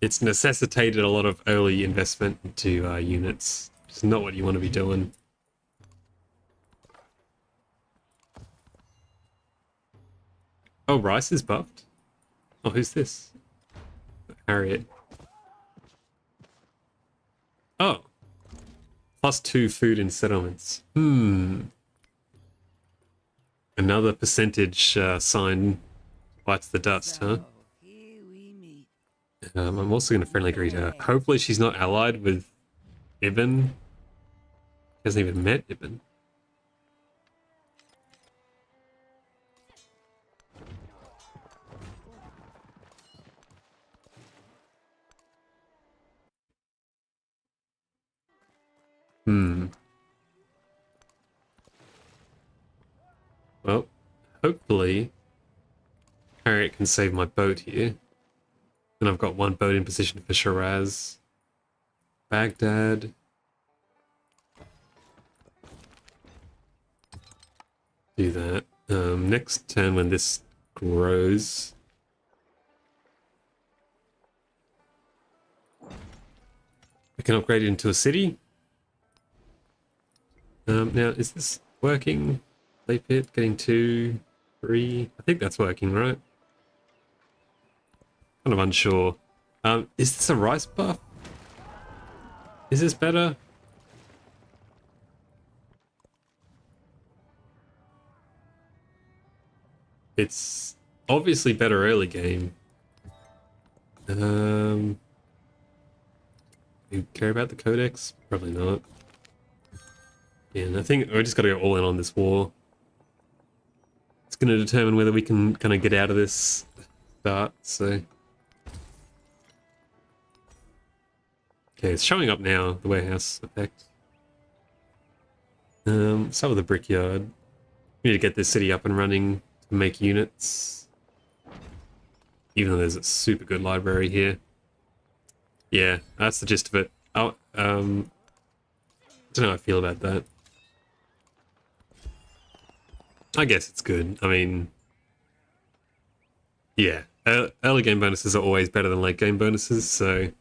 it's necessitated a lot of early investment into units. It's not what you want to be doing. Oh, Rice is buffed? Oh, who's this? Harriet. Oh. +2 food in settlements. Another percentage sign bites the dust, huh? I'm also going to friendly greet her. Hopefully she's not allied with Ibn. She hasn't even met Ibn. Well, hopefully Harriet can save my boat here. And I've got one boat in position for Shiraz. Baghdad. Do that. Next turn when this grows. We can upgrade it into a city. Now, is this working? Play pit, getting 2, 3. I think that's working, right? Kind of unsure. Is this a rice buff? Is this better? It's obviously better early game. You care about the codex? Probably not. Yeah, and I think we just got to go all in on this war. It's going to determine whether we can kind of get out of this start, so... Okay, it's showing up now, the warehouse effect. Start with the brickyard. We need to get this city up and running to make units. Even though there's a super good library here. Yeah, that's the gist of it. Oh, I don't know how I feel about that. I guess it's good. I mean, yeah, early game bonuses are always better than late game bonuses, so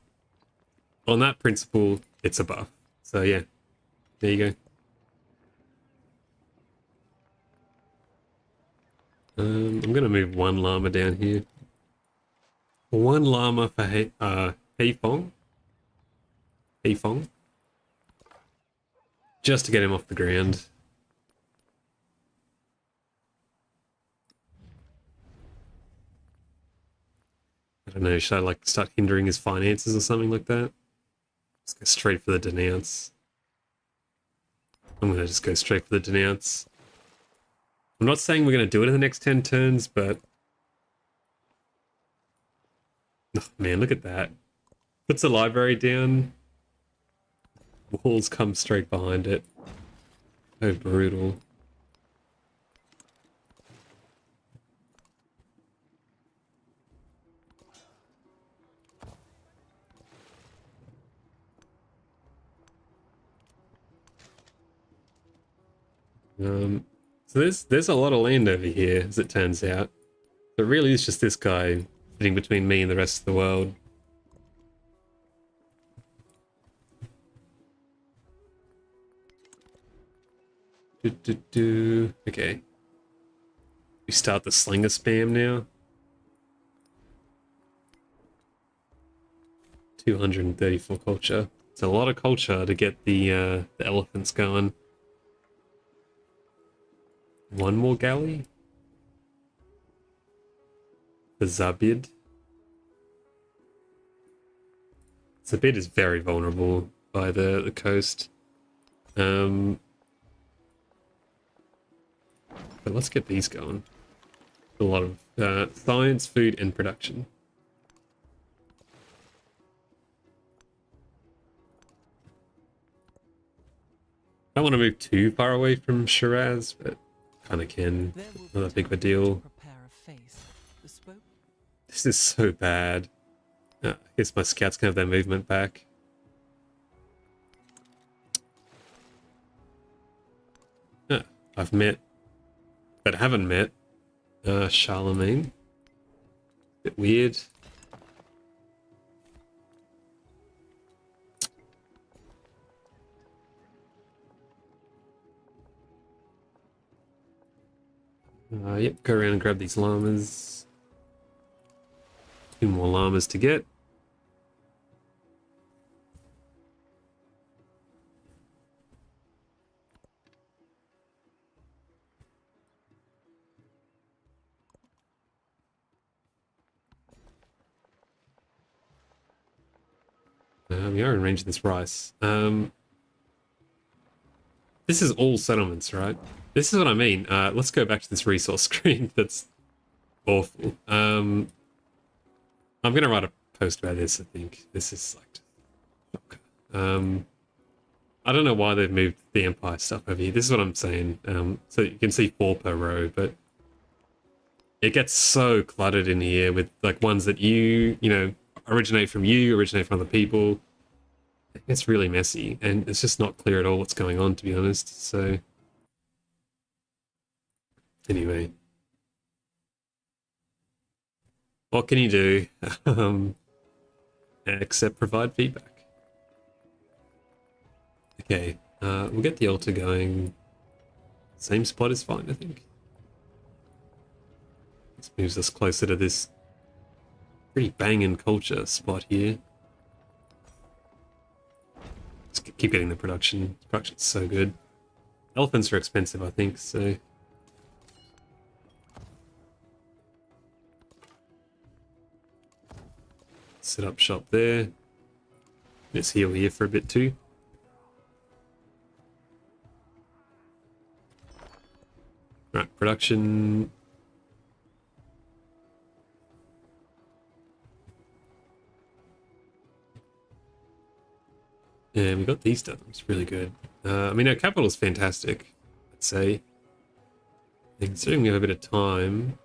on that principle, it's a buff. So yeah, there you go. I'm gonna move one llama down here. One llama for Heifong. Just to get him off the ground. I don't know, should I like start hindering his finances or something like that? Let's go straight for the denounce. I'm gonna just go straight for the denounce. I'm not saying we're gonna do it in the next 10 turns, but... Oh man, look at that. Puts the library down. Walls come straight behind it. So brutal. So there's a lot of land over here, as it turns out. But really, it's just this guy sitting between me and the rest of the world. Okay. We start the slinger spam now. 234 culture. It's a lot of culture to get the elephants going. One more galley? The Zabid. Zabid is very vulnerable by the coast. But let's get these going. A lot of science, food, and production. I don't want to move too far away from Shiraz, but kind of can. Not that big of a deal. This is so bad. I guess my scouts can have their movement back. I've met, but haven't met, Charlemagne. Bit weird. Yep, go around and grab these llamas. 2 more llamas to get. We are in range of this rice. This is all settlements, right? This is what I mean. Let's go back to this resource screen. That's awful. I'm gonna write a post about this. I think this is like, I don't know why they've moved the Empire stuff over here. This is what I'm saying. So you can see 4 per row, but it gets so cluttered in here with like ones that you know, originate from other people. It's really messy, and it's just not clear at all what's going on, to be honest. So anyway, what can you do except provide feedback? Okay, we'll get the altar going. Same spot is fine, I think. This moves us closer to this pretty banging culture spot here. Just keep getting the production. Production's so good. Elephants are expensive, I think, so... Set up shop there. Let's heal here for a bit too. Right, production. And we got these done. It's really good. I mean, our capital is fantastic, I'd say. And considering we have a bit of time,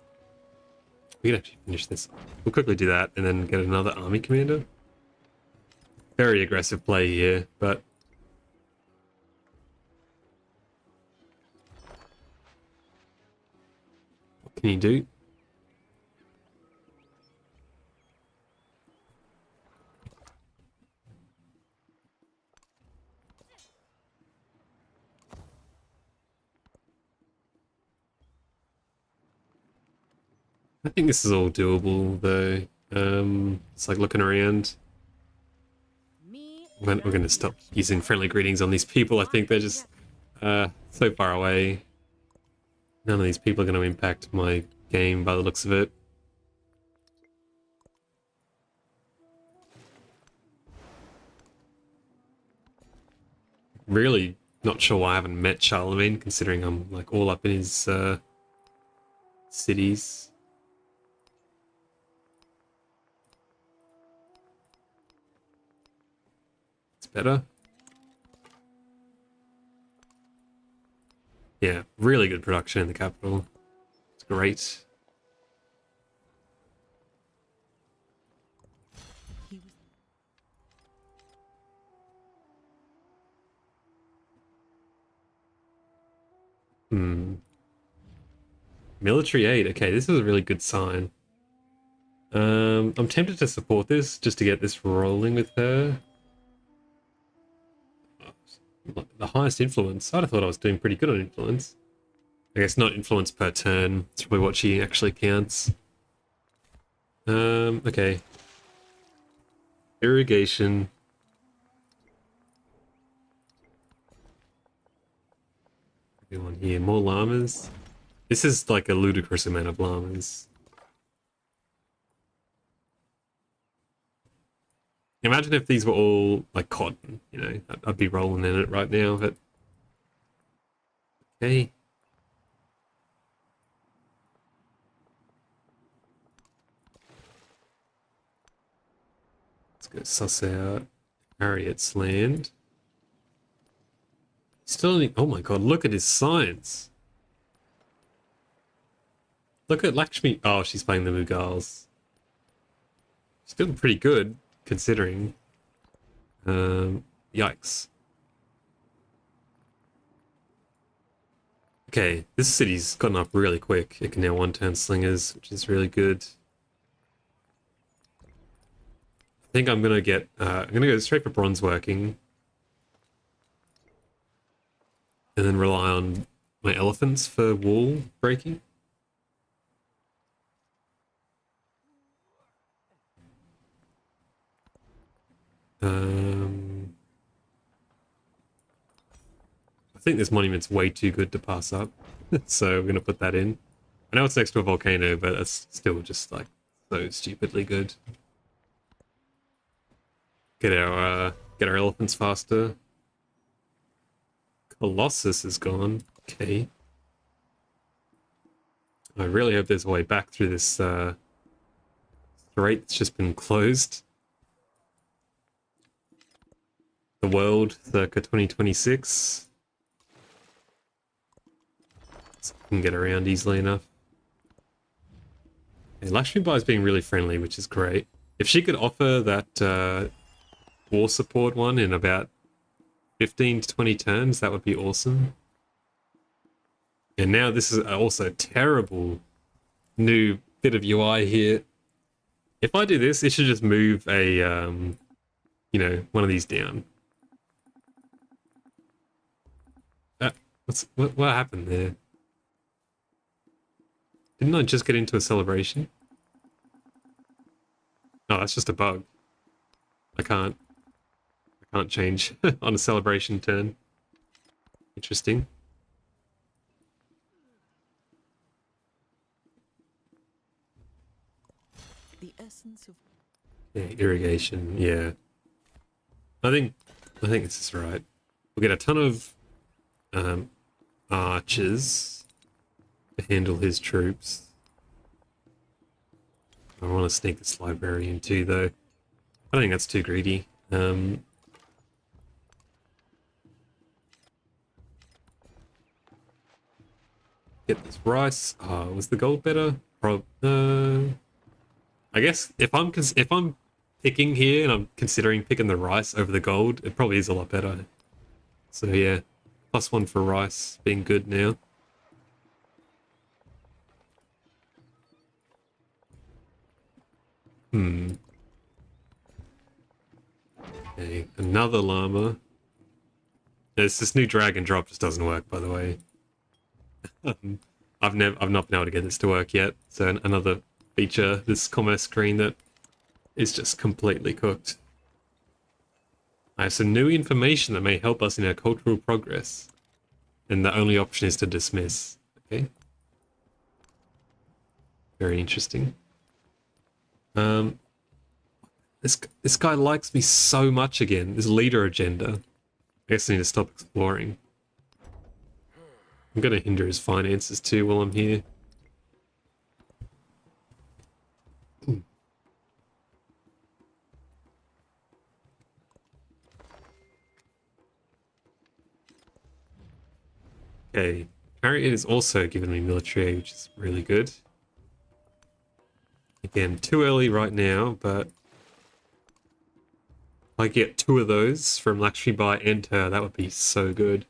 we can actually finish this. We'll quickly do that and then get another army commander. Very aggressive play here, but what can you do? I think this is all doable, though. It's like looking around. We're going to stop using friendly greetings on these people. I think they're just so far away. None of these people are going to impact my game by the looks of it. Really not sure why I haven't met Charlemagne, considering I'm like all up in his cities. It's better. Yeah, really good production in the capital. It's great. Hmm. Military aid. Okay, this is a really good sign. I'm tempted to support this just to get this rolling with her. The highest influence. I'd have thought I was doing pretty good on influence. I guess not influence per turn. It's probably what she actually counts. Okay. Irrigation. Go on here. More llamas. This is like a ludicrous amount of llamas. Imagine if these were all like cotton, you know, I'd be rolling in it right now, but okay. Let's go suss out Harriet's land. Still only, oh my god, look at his science. Look at Lakshmi. Oh, she's playing the Mughals. She's doing pretty good, considering. Yikes. Okay, this city's gotten up really quick. It can now one-turn slingers, which is really good. I think I'm gonna get, I'm gonna go straight for bronze working. And then rely on my elephants for wall breaking. I think this monument's way too good to pass up, so we're gonna put that in. I know it's next to a volcano, but it's still just like so stupidly good. Get our elephants faster. Colossus is gone. Okay. I really hope there's a way back through this strait that's just been closed. The world, circa 2026. So I can get around easily enough. Okay, Lakshmi Bai is being really friendly, which is great. If she could offer that war support one in about 15 to 20 turns, that would be awesome. And now this is also terrible new bit of UI here. If I do this, it should just move a, you know, one of these down. What happened there? Didn't I just get into a celebration? Oh, that's just a bug. I can't change on a celebration turn. Interesting. The essence of Irrigation, yeah. I think this is right. We'll get a ton of archers to handle his troops. I want to sneak this librarian too, though. I don't think that's too greedy. Get this rice. Oh, was the gold better? I guess if I'm picking here and I'm considering picking the rice over the gold, it probably is a lot better. So yeah, +1 for rice being good now. Okay, another llama. This new drag and drop just doesn't work, by the way. I've not been able to get this to work yet. So another feature, this commerce screen that is just completely cooked. I have some new information that may help us in our cultural progress. And the only option is to dismiss. Okay. Very interesting. This guy likes me so much again. This leader agenda. I guess I need to stop exploring. I'm gonna hinder his finances too while I'm here. Okay. Harriet is also giving me military aid, which is really good. Again, too early right now, but if I get 2 of those from Lakshmi Bai and her, that would be so good.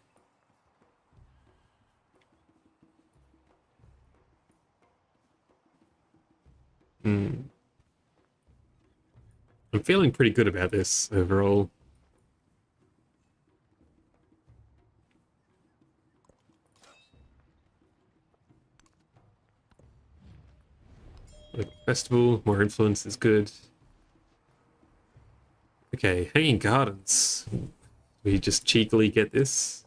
Hmm. I'm feeling pretty good about this overall. Like festival, more influence is good. Okay, hanging gardens. We just cheekily get this.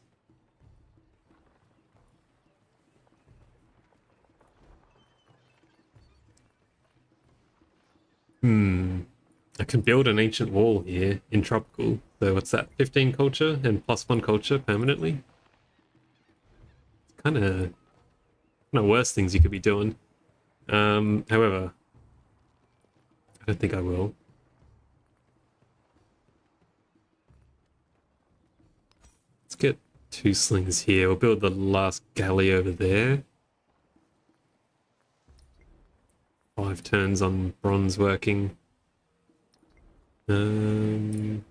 Hmm. I can build an ancient wall here in tropical. So what's that? 15 culture and +1 culture permanently. Kind of worse things you could be doing. However, I don't think I will. Let's get 2 slings here. We'll build the last galley over there. 5 turns on bronze working. Um,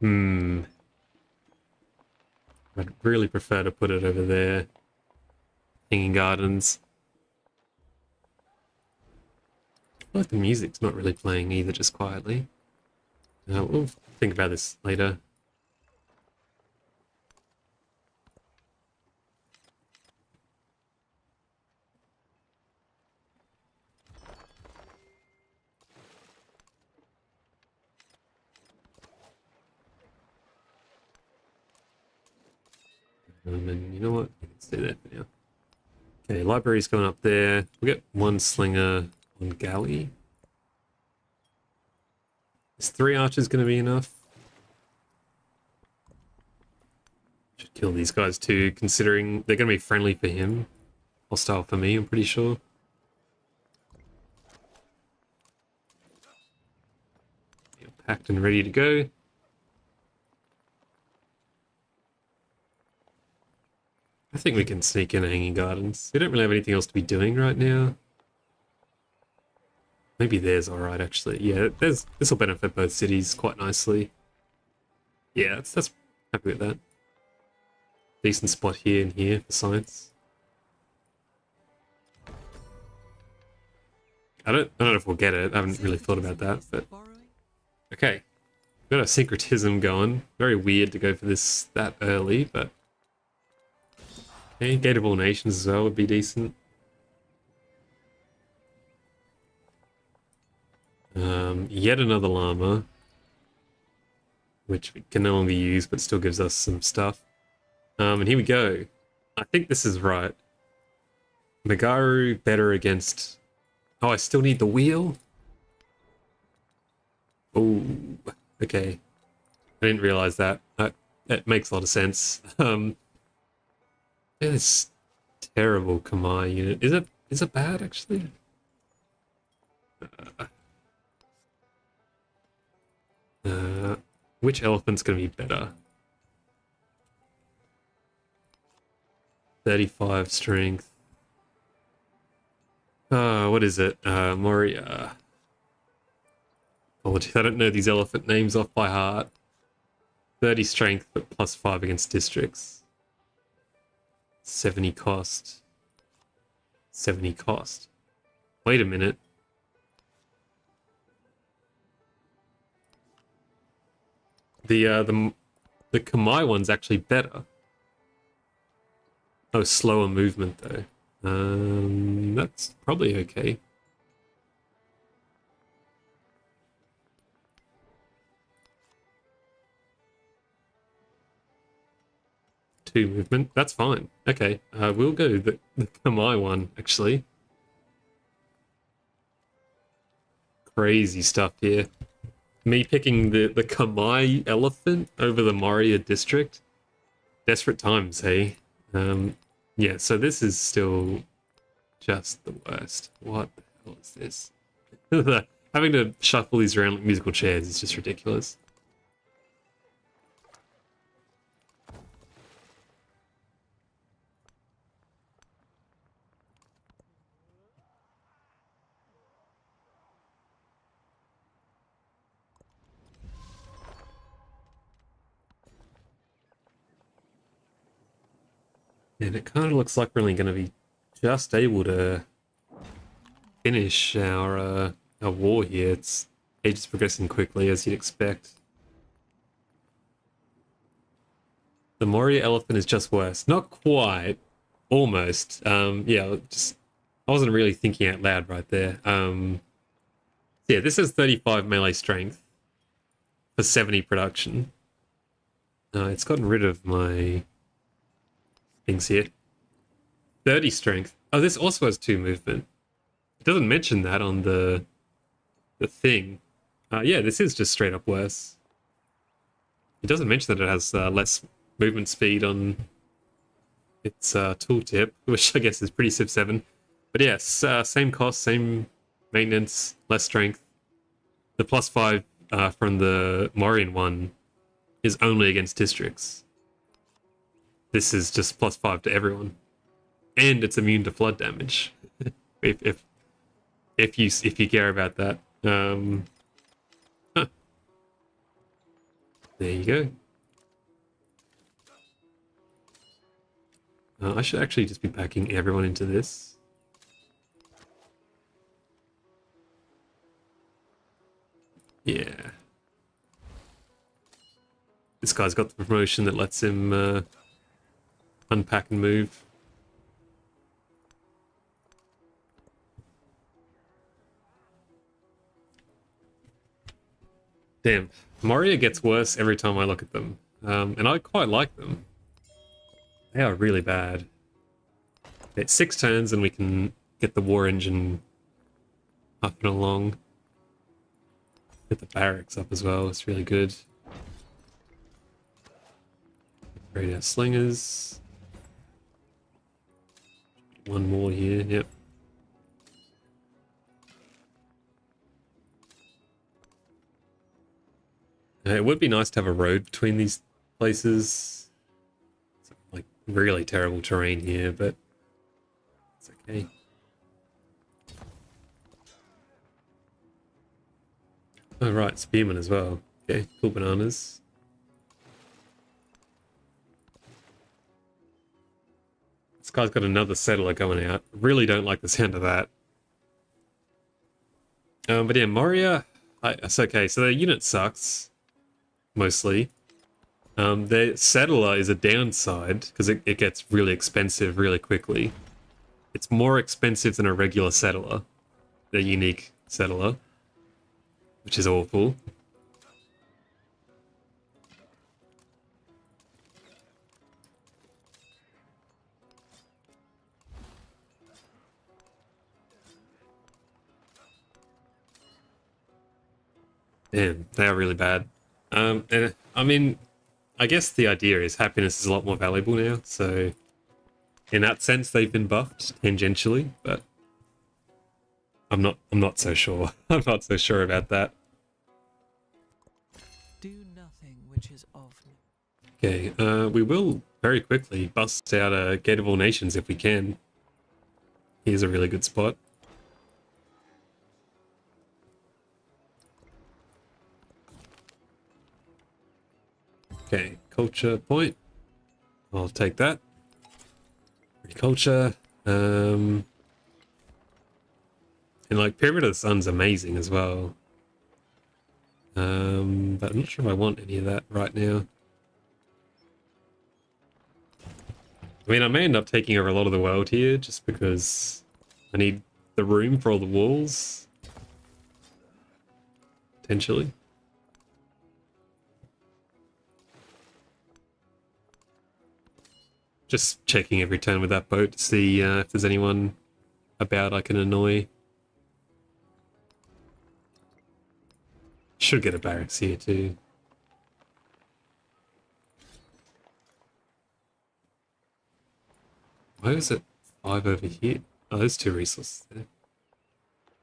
hmm. I'd really prefer to put it over there. Hanging gardens. I feel like the music's not really playing either, just quietly. We'll think about this later. And you know what? We can stay there for now. Okay, library's going up there. We'll get 1 slinger on galley. Is 3 archers going to be enough? Should kill these guys too, considering they're going to be friendly for him. Hostile for me, I'm pretty sure. Yeah, packed and ready to go. I think we can sneak in hanging gardens. We don't really have anything else to be doing right now. Maybe there's alright, actually. Yeah, this will benefit both cities quite nicely. Yeah, that's happy with that. Decent spot here and here for science. I don't know if we'll get it. I haven't really thought about that, but okay. Got a syncretism going. Very weird to go for this that early, but okay, Gate of All Nations as well would be decent. Yet another llama, which can no longer use, but still gives us some stuff. And here we go. I think this is right. Magaru better against. Oh, I still need the wheel. Oh, okay. I didn't realize that. That makes a lot of sense. This terrible Kamai unit. Is it bad actually? Uh, which elephant's gonna be better? 35 strength. What is it? Moria. Apologies, I don't know these elephant names off by heart. 30 strength, but +5 against districts. 70 cost. 70 cost. Wait a minute. The Kamai one's actually better. Oh, slower movement though. That's probably okay. 2 movement. That's fine. Okay, we'll go the Kamai one actually. Crazy stuff here. Me picking the Kamai elephant over the Moria district. Desperate times, hey. Yeah. So this is still just the worst. What the hell is this? Having to shuffle these around like musical chairs is just ridiculous. And it kind of looks like we're only going to be just able to finish our war here. It's age is progressing quickly, as you'd expect. The Moria elephant is just worse. Not quite. Almost. Yeah, just I wasn't really thinking out loud right there. Yeah, this is 35 melee strength for 70 production. It's gotten rid of my things here. 30 strength. Oh, this also has 2 movement. It doesn't mention that on the thing. Yeah, this is just straight up worse. It doesn't mention that it has less movement speed on its tooltip, which I guess is pretty Civ 7. But yes, same cost, same maintenance, less strength. The +5 from the Morian one is only against districts. This is just +5 to everyone, and it's immune to flood damage. if you care about that. Huh. There you go. I should actually just be packing everyone into this. Yeah. This guy's got the promotion that lets him unpack and move. Damn. Moria gets worse every time I look at them. And I quite like them. They are really bad. It's 6 turns and we can get the war engine up and along. Get the barracks up as well, it's really good. Upgrade our slingers. 1 more here, yep. It would be nice to have a road between these places. It's like really terrible terrain here, but it's okay. Oh right, spearmen as well. Okay, cool bananas. This guy's got another settler going out. Really don't like the sound of that. But yeah, Moria, it's okay. So their unit sucks. Mostly. Their settler is a downside because it gets really expensive really quickly. It's more expensive than a regular settler, the unique settler, which is awful. Damn, they are really bad. And I mean, I guess the idea is happiness is a lot more valuable now, so in that sense they've been buffed tangentially, but I'm not so sure. I'm not so sure about that. Do nothing which is of me. Okay, we will very quickly bust out a Gate of All Nations if we can. Here's a really good spot. Okay, culture point. I'll take that. Culture. And like Pyramid of the Sun's amazing as well. But I'm not sure if I want any of that right now. I mean, I may end up taking over a lot of the world here just because I need the room for all the walls. Potentially. Just checking every turn with that boat to see if there's anyone about I can annoy. Should get a barracks here too. Why is it 5 over here? Oh, there's 2 resources there.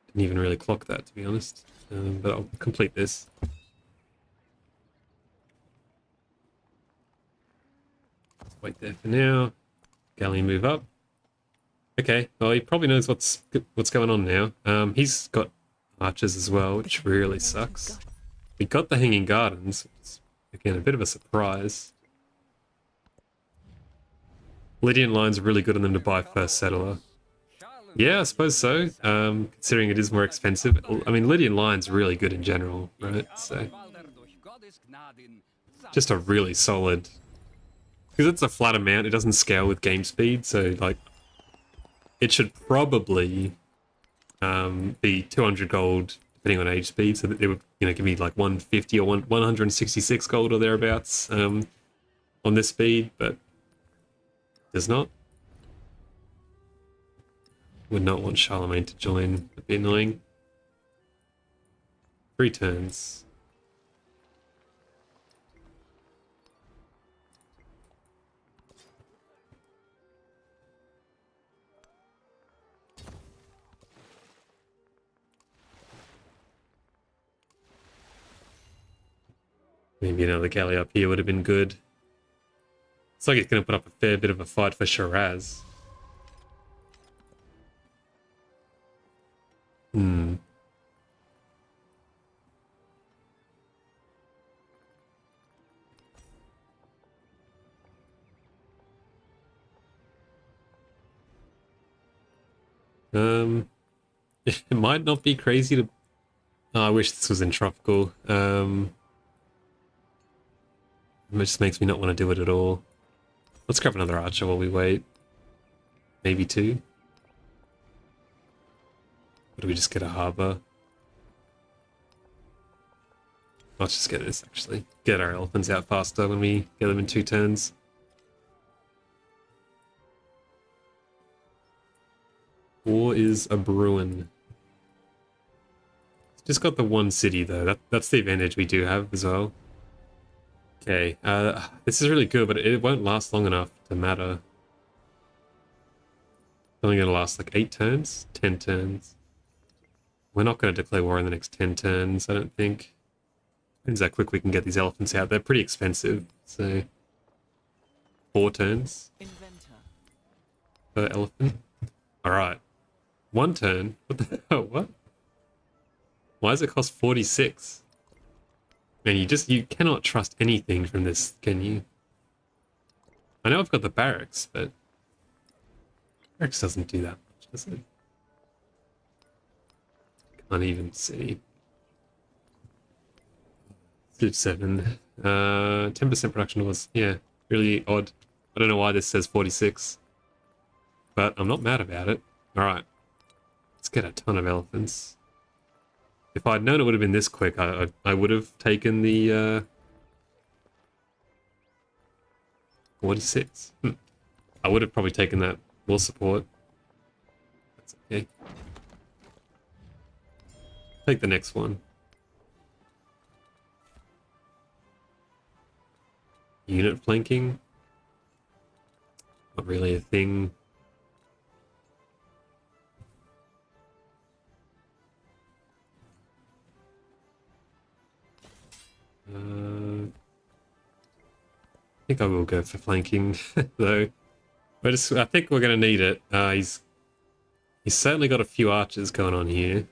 Didn't even really clock that, to be honest. But I'll complete this. Wait there for now. Galleon move up. Okay, well he probably knows what's going on now. He's got archers as well, which really sucks. We got the Hanging Gardens, which is, again, a bit of a surprise. Lydian lines are really good on them to buy first settler. Yeah, I suppose so. Considering it is more expensive. I mean, Lydian line's really good in general, right? So just a really solid, because it's a flat amount. It doesn't scale with game speed, so like it should probably be 200 gold depending on age speed. So that it would give me like 150 or 166 gold or thereabouts on this speed, but does not. Would not want Charlemagne to join. That'd be annoying. 3 turns. Maybe another galley up here would have been good. It's like he's going to put up a fair bit of a fight for Shiraz. Hmm. It might not be crazy to... Oh, I wish this was in tropical. It just makes me not want to do it at all. Let's grab another archer while we wait. Maybe 2. Or do we just get a harbor? Let's just get this, actually. Get our elephants out faster when we get them in 2 turns. War is a Bruin. It's just got the 1 city, though. That's the advantage we do have as well. Okay, this is really good, but it won't last long enough to matter. It's only going to last like 8 turns? 10 turns. We're not going to declare war in the next 10 turns, I don't think. Depends how quick we can get these elephants out. They're pretty expensive, so... 4 turns Inventor. per elephant. Alright. 1 turn? What the hell? What? Why does it cost 46? Man, you cannot trust anything from this, can you? I know I've got the barracks, but barracks doesn't do that much, does it? Can't even see. Good 7. 10% production was, yeah, really odd. I don't know why this says 46, but I'm not mad about it. All right, let's get a ton of elephants. If I'd known it would have been this quick, I would have taken the 46. I would have probably taken that war support. That's okay. Take the next one. Unit flanking. Not really a thing. I think I will go for flanking, though. I think we're going to need it. He's certainly got a few archers going on here.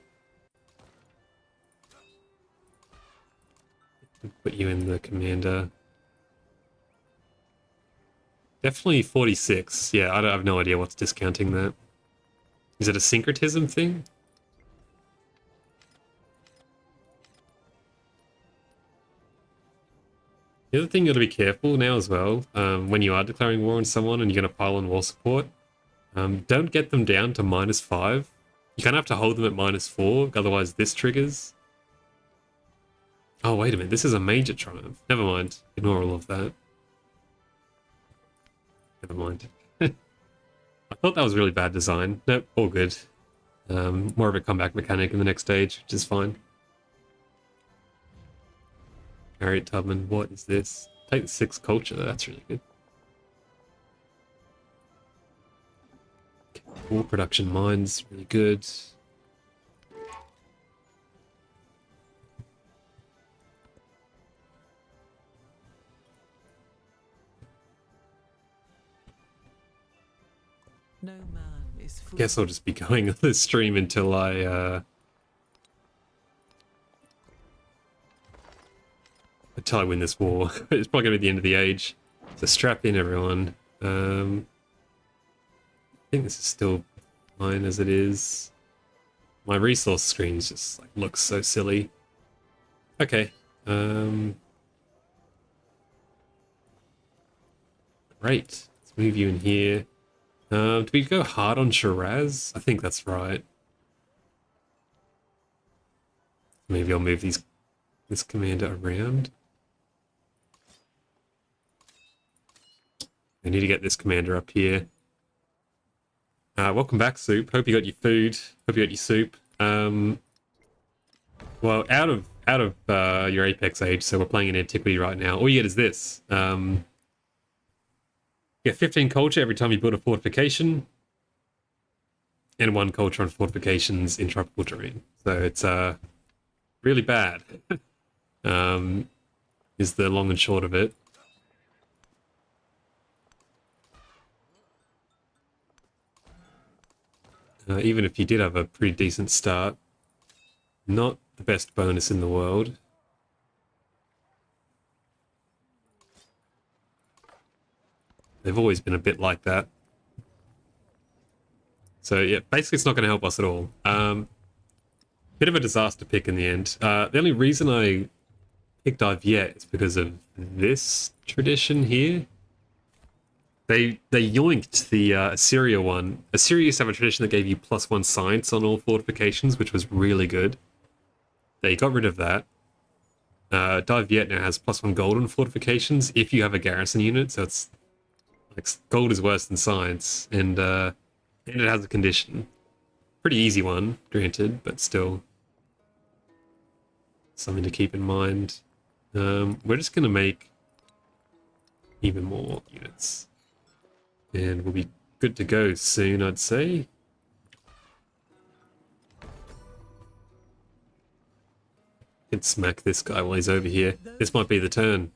Put you in the commander. Definitely 46. Yeah, I have no idea what's discounting that. Is it a syncretism thing? The other thing you got to be careful now as well, when you are declaring war on someone and you're going to pile on war support, don't get them down to -5. You kind of have to hold them at -4, otherwise this triggers. Oh, wait a minute, this is a major triumph. Never mind, ignore all of that. Never mind. I thought that was really bad design. Nope, all good. More of a comeback mechanic in the next stage, which is fine. Harriet Tubman, what is this? Take the 6 culture, that's really good. War production mines, really good. No man is fool. Guess I'll just be going on this stream until I win this war. It's probably gonna be the end of the age. So strap in, everyone. think this is still fine as it is. My resource screens just like looks so silly. Okay. Great. Let's move you in here. Do we go hard on Shiraz? I think that's right. Maybe I'll move this commander around. I need to get this commander up here. Welcome back, Soup. Hope you got your food. Hope you got your soup. Well, out of your Apex age, so we're playing in Antiquity right now. All you get is this. You get 15 culture every time you build a fortification, and 1 culture on fortifications in tropical terrain. So it's really bad. Is the long and short of it. Even if you did have a pretty decent start, not the best bonus in the world. They've always been a bit like that. So yeah, basically it's not going to help us at all. Bit of a disaster pick in the end. The only reason I picked Yet is because of this tradition here. They yoinked the Assyria one. Assyria used to have a tradition that gave you +1 science on all fortifications, which was really good. They got rid of that. Yet now has +1 gold on fortifications if you have a garrison unit, so it's like gold is worse than science, and it has a condition. Pretty easy one, granted, but still something to keep in mind. We're just going to make even more units. And we'll be good to go soon, I'd say. Can smack this guy while he's over here. This might be the turn.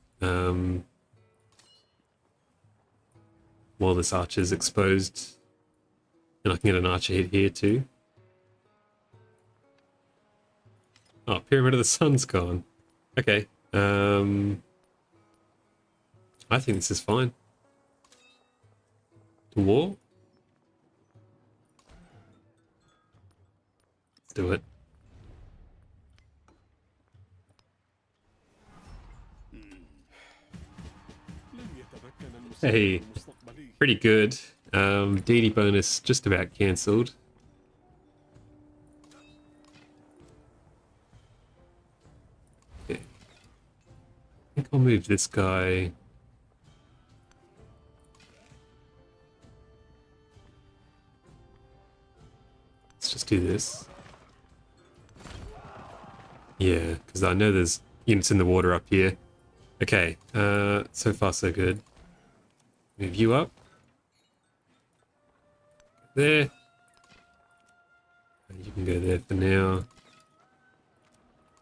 While this archer's exposed. And I can get an archer hit here too. Oh, Pyramid of the Sun's gone. Okay. I think this is fine. To war? Let's do it. Hey, pretty good. DD bonus just about cancelled. Okay. I think I'll move this guy. Let's just do this. Yeah, because I know there's units in the water up here. Okay, so far so good. Move you up. There. You can go there for now.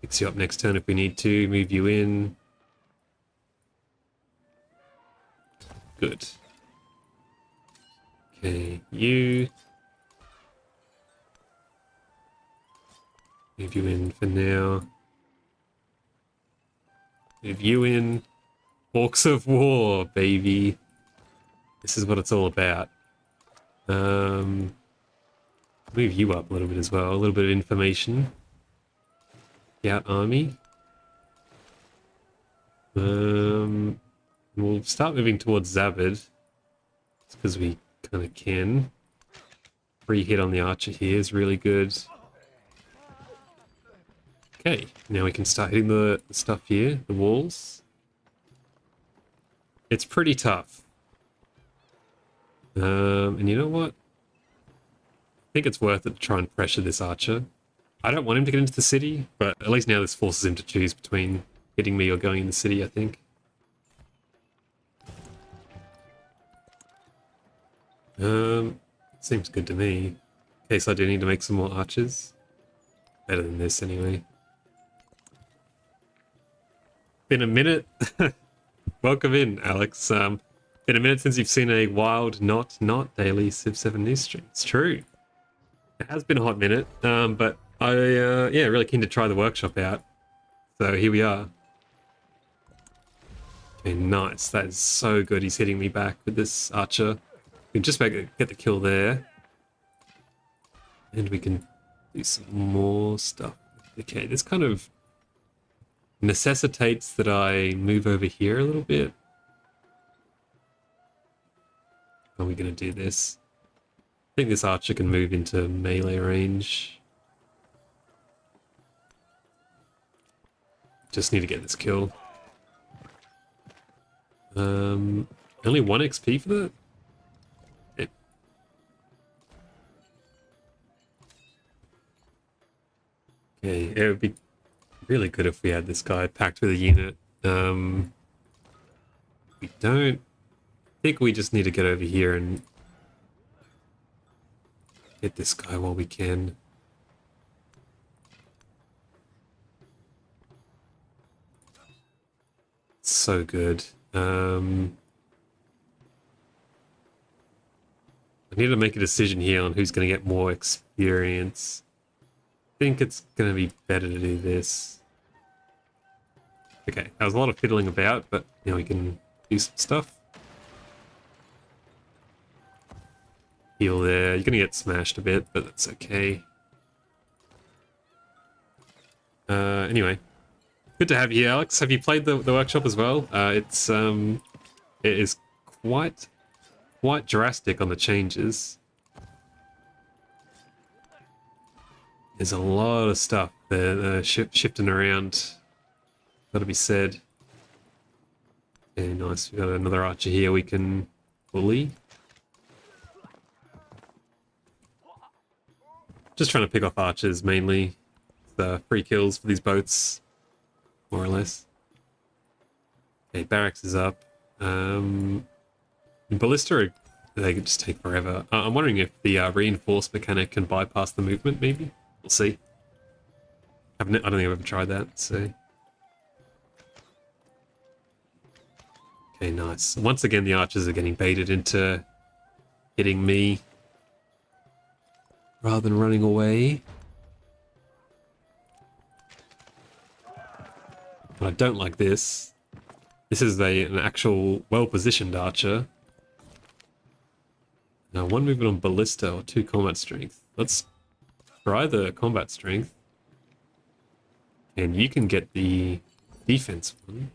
Fix you up next turn if we need to. Move you in. Good. Okay, you. Move you in for now. Move you in. Orcs of War, baby. This is what it's all about. Move you up a little bit as well. A little bit of information. Scout army. We'll start moving towards Zabad. It's because we kind of can. Free hit on the archer here is really good. Okay, now we can start hitting the stuff here, the walls. It's pretty tough. And you know what? I think it's worth it to try and pressure this archer. I don't want him to get into the city, but at least now this forces him to choose between hitting me or going in the city, I think. Seems good to me. In case I do need to make some more archers. Better than this, anyway. Been a minute. Welcome in, Alex. Been a minute since you've seen a wild, not daily Civ 7 news stream. It's true. It has been a hot minute, but I, yeah, really keen to try the workshop out. So here we are. Okay, nice. That is so good. He's hitting me back with this archer. We can just get the kill there. And we can do some more stuff. Okay, this kind of necessitates that I move over here a little bit. How are we going to do this? I think this archer can move into melee range. Just need to get this kill. Only 1 XP for that? Okay, it would be really good if we had this guy packed with a unit. We don't. I think we just need to get over here and get this guy while we can. So good. I need to make a decision here on who's going to get more experience. I think it's going to be better to do this. Okay, that was a lot of fiddling about, but now we can do some stuff. Heal there. You're going to get smashed a bit, but that's okay. Anyway, good to have you here, Alex. Have you played the workshop as well? It is quite drastic on the changes. There's a lot of stuff there shifting around. Gotta be said. Okay, nice. We've got another archer here we can bully. Just trying to pick off archers mainly. The free kills for these boats, more or less. Okay, barracks is up. Ballista, they could just take forever. I'm wondering if the reinforced mechanic can bypass the movement, maybe? We'll see. I don't think I've ever tried that, so... Okay, nice. Once again, the archers are getting baited into hitting me rather than running away. But I don't like this. This is an actual well-positioned archer. Now, 1 movement on ballista or 2 combat strength. Let's try the combat strength. And you can get the defense one.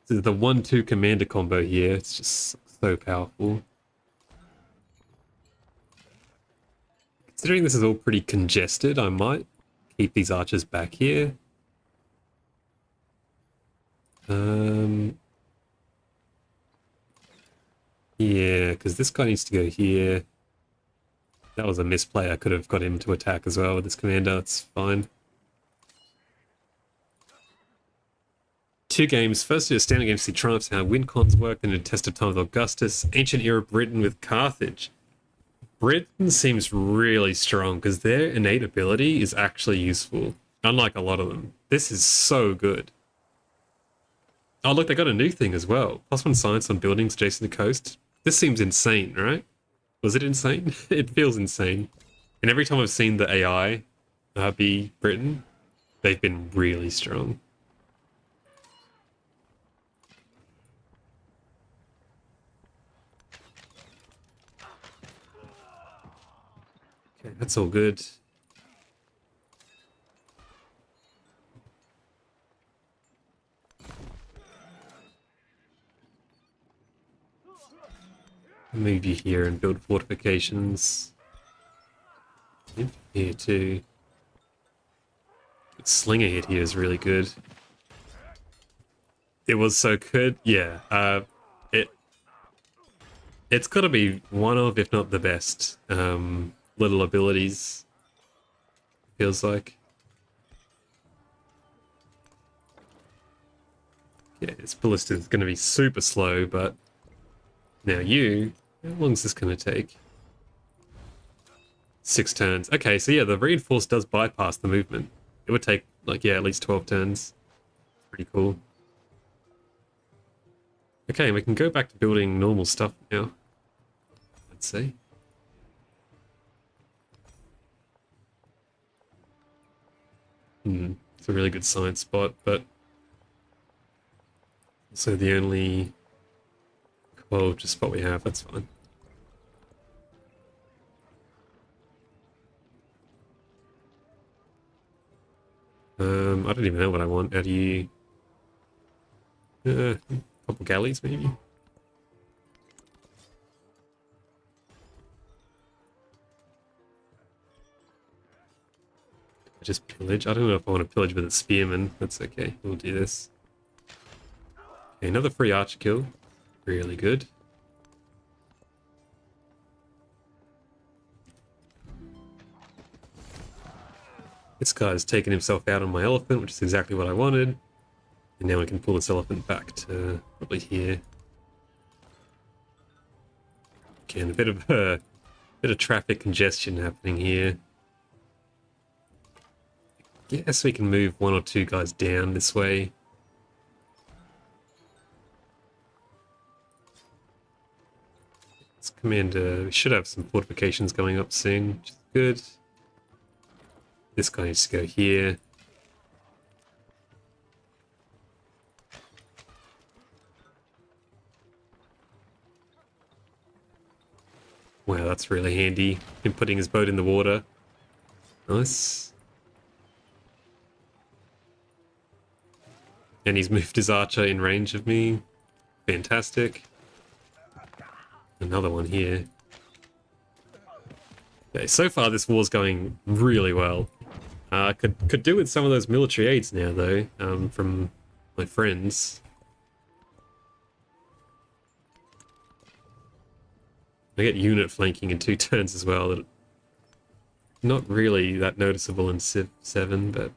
This is the 1-2 commander combo here. It's just so powerful. Considering this is all pretty congested, I might keep these archers back here. Yeah, because this guy needs to go here. That was a misplay. I could have got him to attack as well with this commander. That's fine. 2 games. First, a stand against the triumphs, how win cons work, then a test of time with Augustus. Ancient era Britain with Carthage. Britain seems really strong because their innate ability is actually useful, unlike a lot of them. This is so good. Oh, look, they got a new thing as well. +1 science on buildings adjacent to coast. This seems insane, right? Was it insane? It feels insane. And every time I've seen the AI be Britain, they've been really strong. Okay, that's all good. Move you here and build fortifications. Here too. Slinger hit here is really good. It was so good, yeah. It's got to be one of, if not the best, little abilities. Feels like. Yeah, this ballista is going to be super slow, but now how long is this going to take? 6 turns. Okay, so yeah, the reinforced does bypass the movement. It would take, like, yeah, at least 12 turns. Pretty cool. Okay, we can go back to building normal stuff now. Let's see. It's a really good science spot, but also the only just spot we have, that's fine. I don't even know what I want. How do you... a couple galleys, maybe? Just pillage? I don't know if I want to pillage with a spearman. That's okay. We'll do this. Okay, another free archer kill. Really good. This guy's taken himself out on my elephant, which is exactly what I wanted. And now I can pull this elephant back to probably here. Again, a bit of traffic congestion happening here. Guess we can move one or two guys down this way. This commander, we should have some fortifications going up soon, which is good. This guy needs to go here. Wow, that's really handy. Him putting his boat in the water. Nice. And he's moved his archer in range of me. Fantastic. Another one here. Okay, so far this war's going really well. Could do with some of those military aids now, though, from my friends. I get unit flanking in 2 turns as well. Not really that noticeable in Civ 7, but...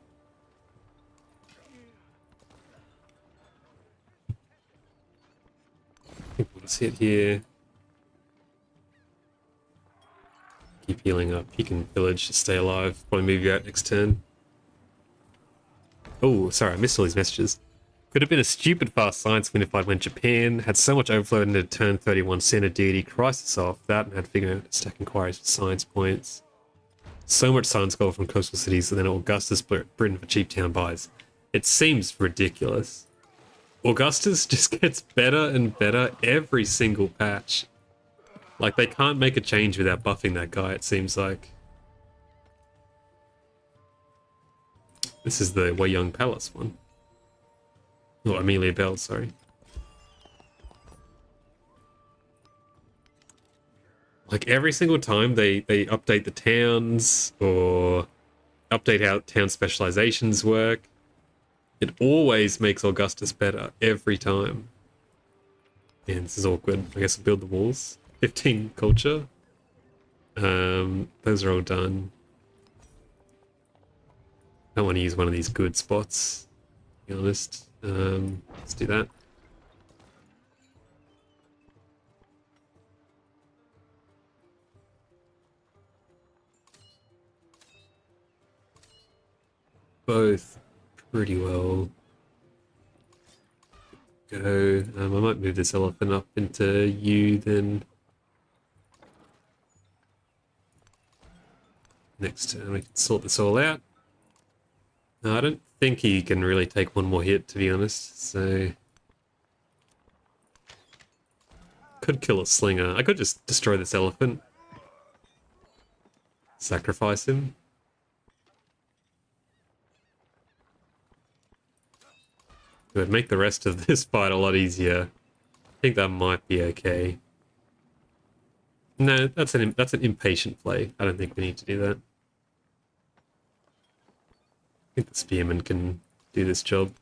I think we'll just hit here. Keep healing up. He can pillage to stay alive. Probably move you out next turn. Oh, sorry, I missed all these messages. Could have been a stupid fast science win if I'd went Japan, had so much overflow into turn 31 center duty, crisis off that, and had figured out stack inquiries for science points. So much science gold from coastal cities, and then Augustus Britain for cheap town buys. It seems ridiculous. Augustus just gets better and better every single patch. Like, they can't make a change without buffing that guy, it seems like. This is the Wei Young Palace one. Oh, Amelia Bell, sorry. Like, every single time they update the towns or update how town specializations work, it always makes Augustus better every time. And this is awkward. I guess I'll build the walls. 15 culture. Those are all done. I want to use one of these good spots, to be honest. Let's do that. Both pretty well. Go. I might move this elephant up into you then. Next turn we can sort this all out. No, I don't think he can really take one more hit, to be honest, so... Could kill a slinger. I could just destroy this elephant. Sacrifice him. It would make the rest of this fight a lot easier. I think that might be okay. No, that's an impatient play. I don't think we need to do that. I think the spearman can do this job.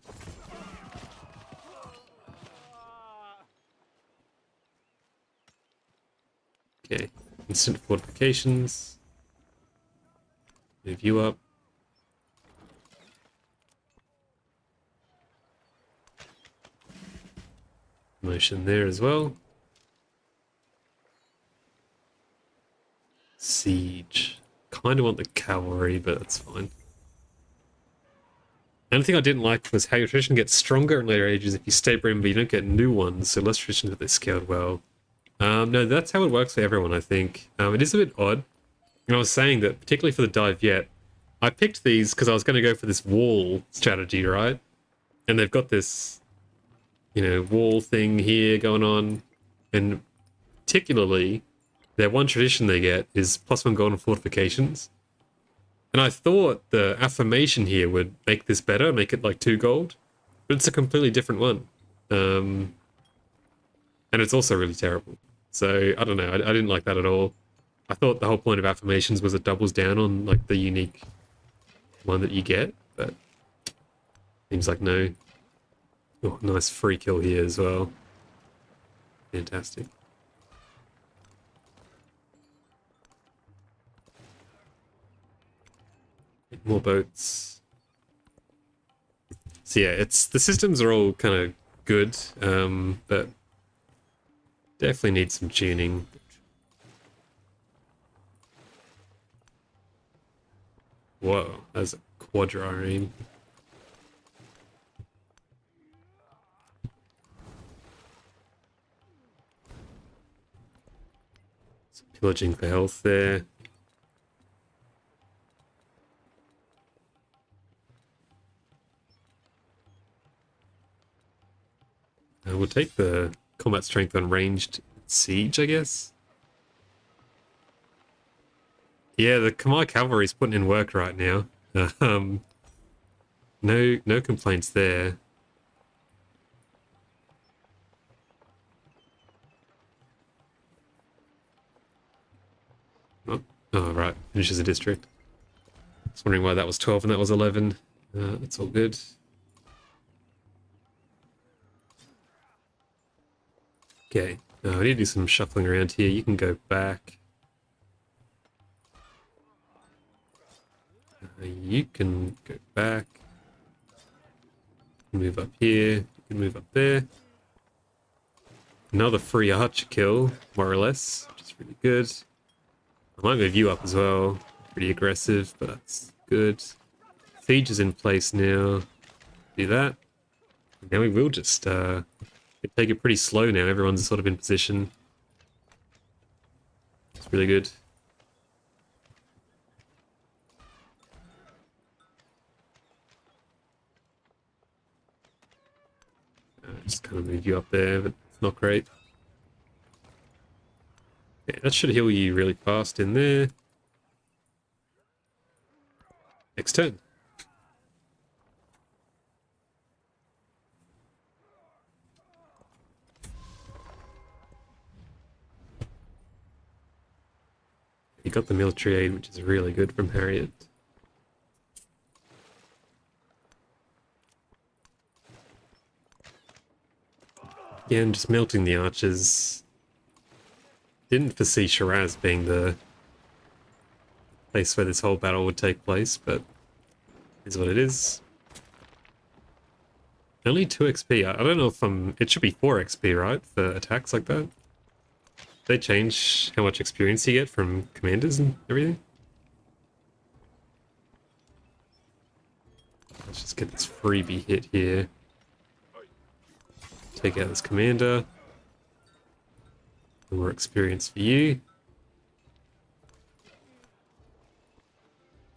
Okay, instant fortifications. Move you up. Motion there as well. Siege. Kind of want the cavalry, but that's fine. The only thing I didn't like was how your tradition gets stronger in later ages if you stay Britain, but you don't get new ones, so less traditions, but they scaled well. No, that's how it works for everyone, I think. It is a bit odd. And I was saying that, particularly for the Dive Yet, I picked these because I was going to go for this wall strategy, right? And they've got this, you know, wall thing here going on. And particularly, their one tradition they get is +1 golden fortifications. And I thought the affirmation here would make this better, make it like 2 gold, but it's a completely different one. And it's also really terrible. So I don't know. I didn't like that at all. I thought the whole point of affirmations was it doubles down on like the unique one that you get, but seems like no. Oh, nice free kill here as well. Fantastic. More boats. So yeah, it's the systems are all kind of good, but definitely need some tuning. Whoa, that's a quadrireme. Some pillaging for health there. We'll take the combat strength on ranged siege, I guess. Yeah, the Khmer cavalry's putting in work right now. Um, no complaints there. Oh, right. Finishes a district. I was wondering why that was 12 and that was 11. That's all good. Okay. We need to do some shuffling around here. You can go back. You can go back. Move up here. You can move up there. Another free archer kill, more or less, which is really good. I might move you up as well. Pretty aggressive, but that's good. Siege is in place now. Do that. Now we will just take it pretty slow now. Everyone's sort of in position. It's really good. Just kind of move you up there, but it's not great. Yeah, that should heal you really fast in there. Next turn. You got the military aid, which is really good from Harriet. Again, just melting the archers. Didn't foresee Shiraz being the place where this whole battle would take place, but is what it is. Only 2 XP. I don't know if it should be 4 XP, right? For attacks like that. They change how much experience you get from commanders and everything. Let's just get this freebie hit here. Take out this commander. More experience for you.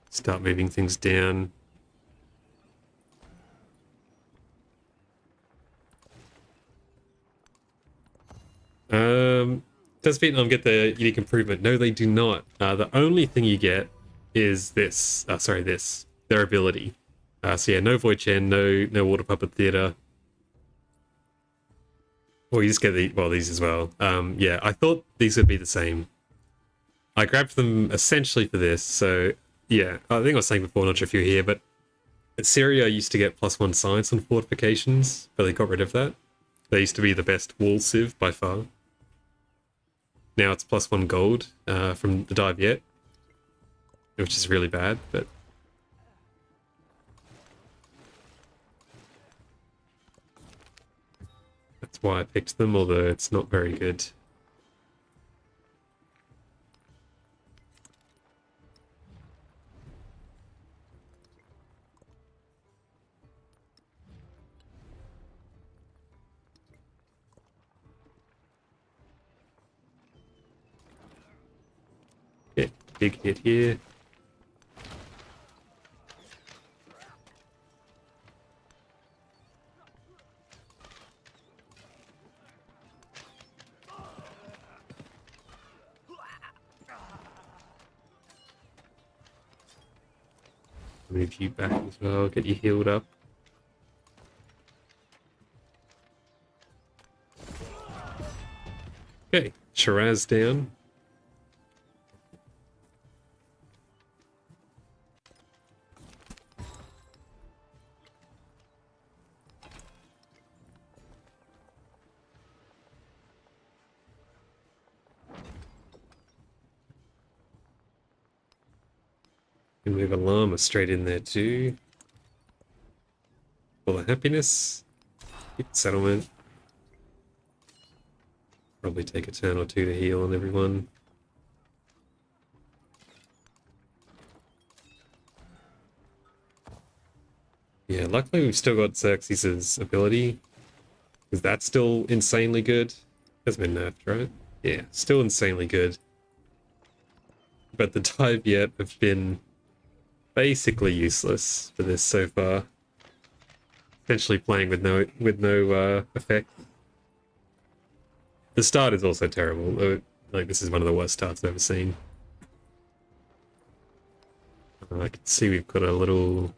Start moving things down. Does Vietnam get the unique improvement? No, they do not. The only thing you get is this. This. Their ability. So yeah, no Void Chen, no Water Puppet Theater. Well, you just get these as well. Yeah, I thought these would be the same. I grabbed them essentially for this. So yeah, I think I was saying before, not sure if you're here, but Syria used to get +1 science on fortifications, but they got rid of that. They used to be the best wall civ by far. Now it's +1 gold from the dive yet, which is really bad, but that's why I picked them, although it's not very good. Yeah, big hit here. Move you back as well, get you healed up. Okay, Shiraz down. Can move a llama straight in there too. Full of happiness. Keep settlement. Probably take a turn or two to heal on everyone. Yeah, luckily we've still got Xerxes' ability. Because that's still insanely good. Hasn't been nerfed, right? Yeah, still insanely good. But the dive yet have been basically useless for this so far. Essentially playing with no effect. The start is also terrible. Like, this is one of the worst starts I've ever seen. I can see we've got a little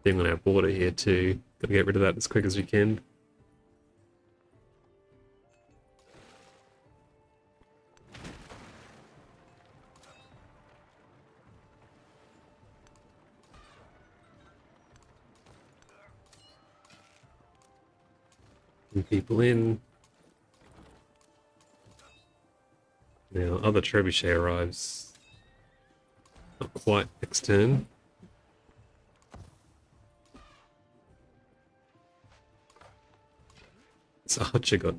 thing on our border here too. Gotta get rid of that as quick as we can. People in. Now, other trebuchet arrives. Not quite next turn. This archer got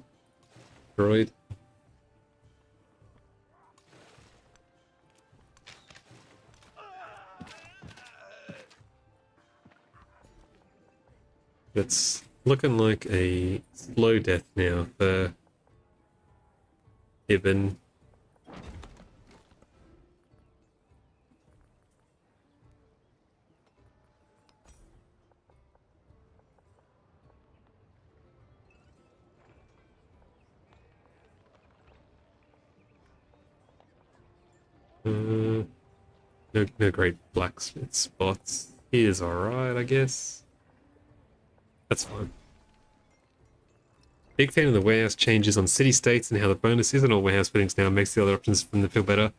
destroyed. It's looking like a slow death now for Ibn. No great blacksmith spots. He is alright, I guess. That's fine. Big fan of the warehouse changes on city states and how the bonus isn't all warehouse fittings now makes the other options from the feel better.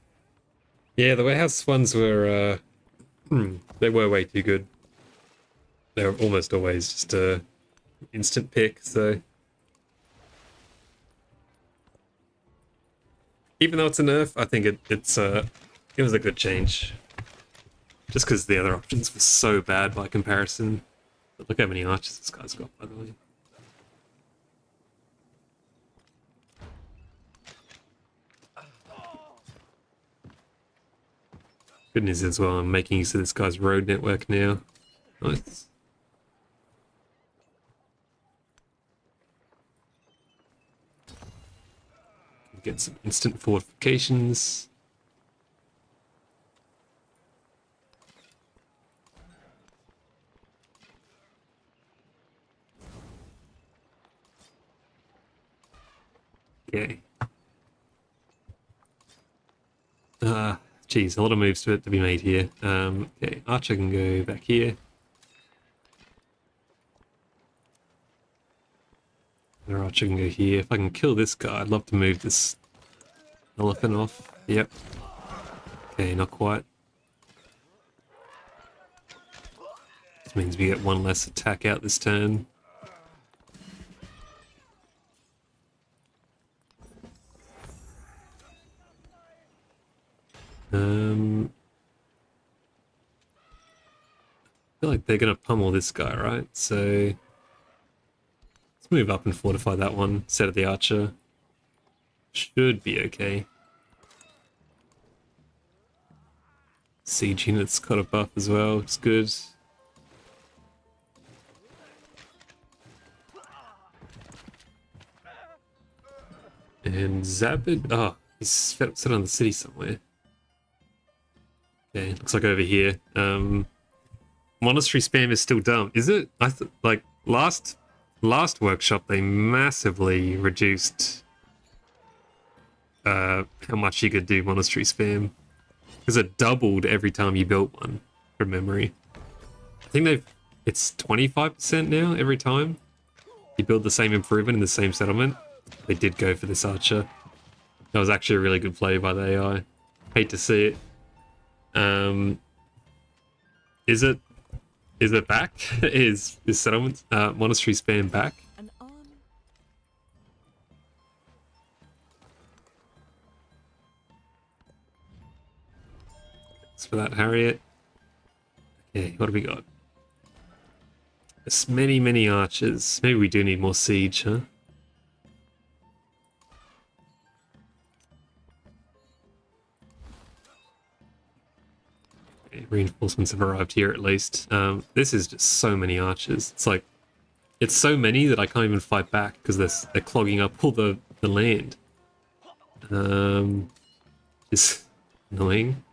Yeah, the warehouse ones were, they were way too good. They were almost always just a instant pick, so. Even though it's a nerf, I think it was a good change. Just because the other options were so bad by comparison. But look how many archers this guy's got, by the way. Good news as well, I'm making use of this guy's road network now. Nice. Get some instant fortifications. Okay. Geez, a lot of moves to be made here. Okay, Archer can go back here. Another Archer can go here. If I can kill this guy, I'd love to move this elephant off. Yep. Okay, not quite. This means we get one less attack out this turn. I feel like they're gonna pummel this guy, right? So let's move up and fortify that one. Set of the archer. Should be okay. Siege unit's got a buff as well. It's good. And Zabid. Oh, he's set on the city somewhere. Okay, looks like over here. Monastery spam is still dumb. Is it? Like last workshop they massively reduced how much you could do monastery spam. Because it doubled every time you built one, from memory. I think it's 25% now every time you build the same improvement in the same settlement. They did go for this archer. That was actually a really good play by the AI. Hate to see it. Is it back? is settlement monastery spam back? An army. Thanks for that, Harriet. Okay, what do we got? There's many archers. Maybe we do need more siege, huh? Okay, reinforcements have arrived here at least. This is just so many archers. It's so many that I can't even fight back because they're clogging up all the land. It's annoying.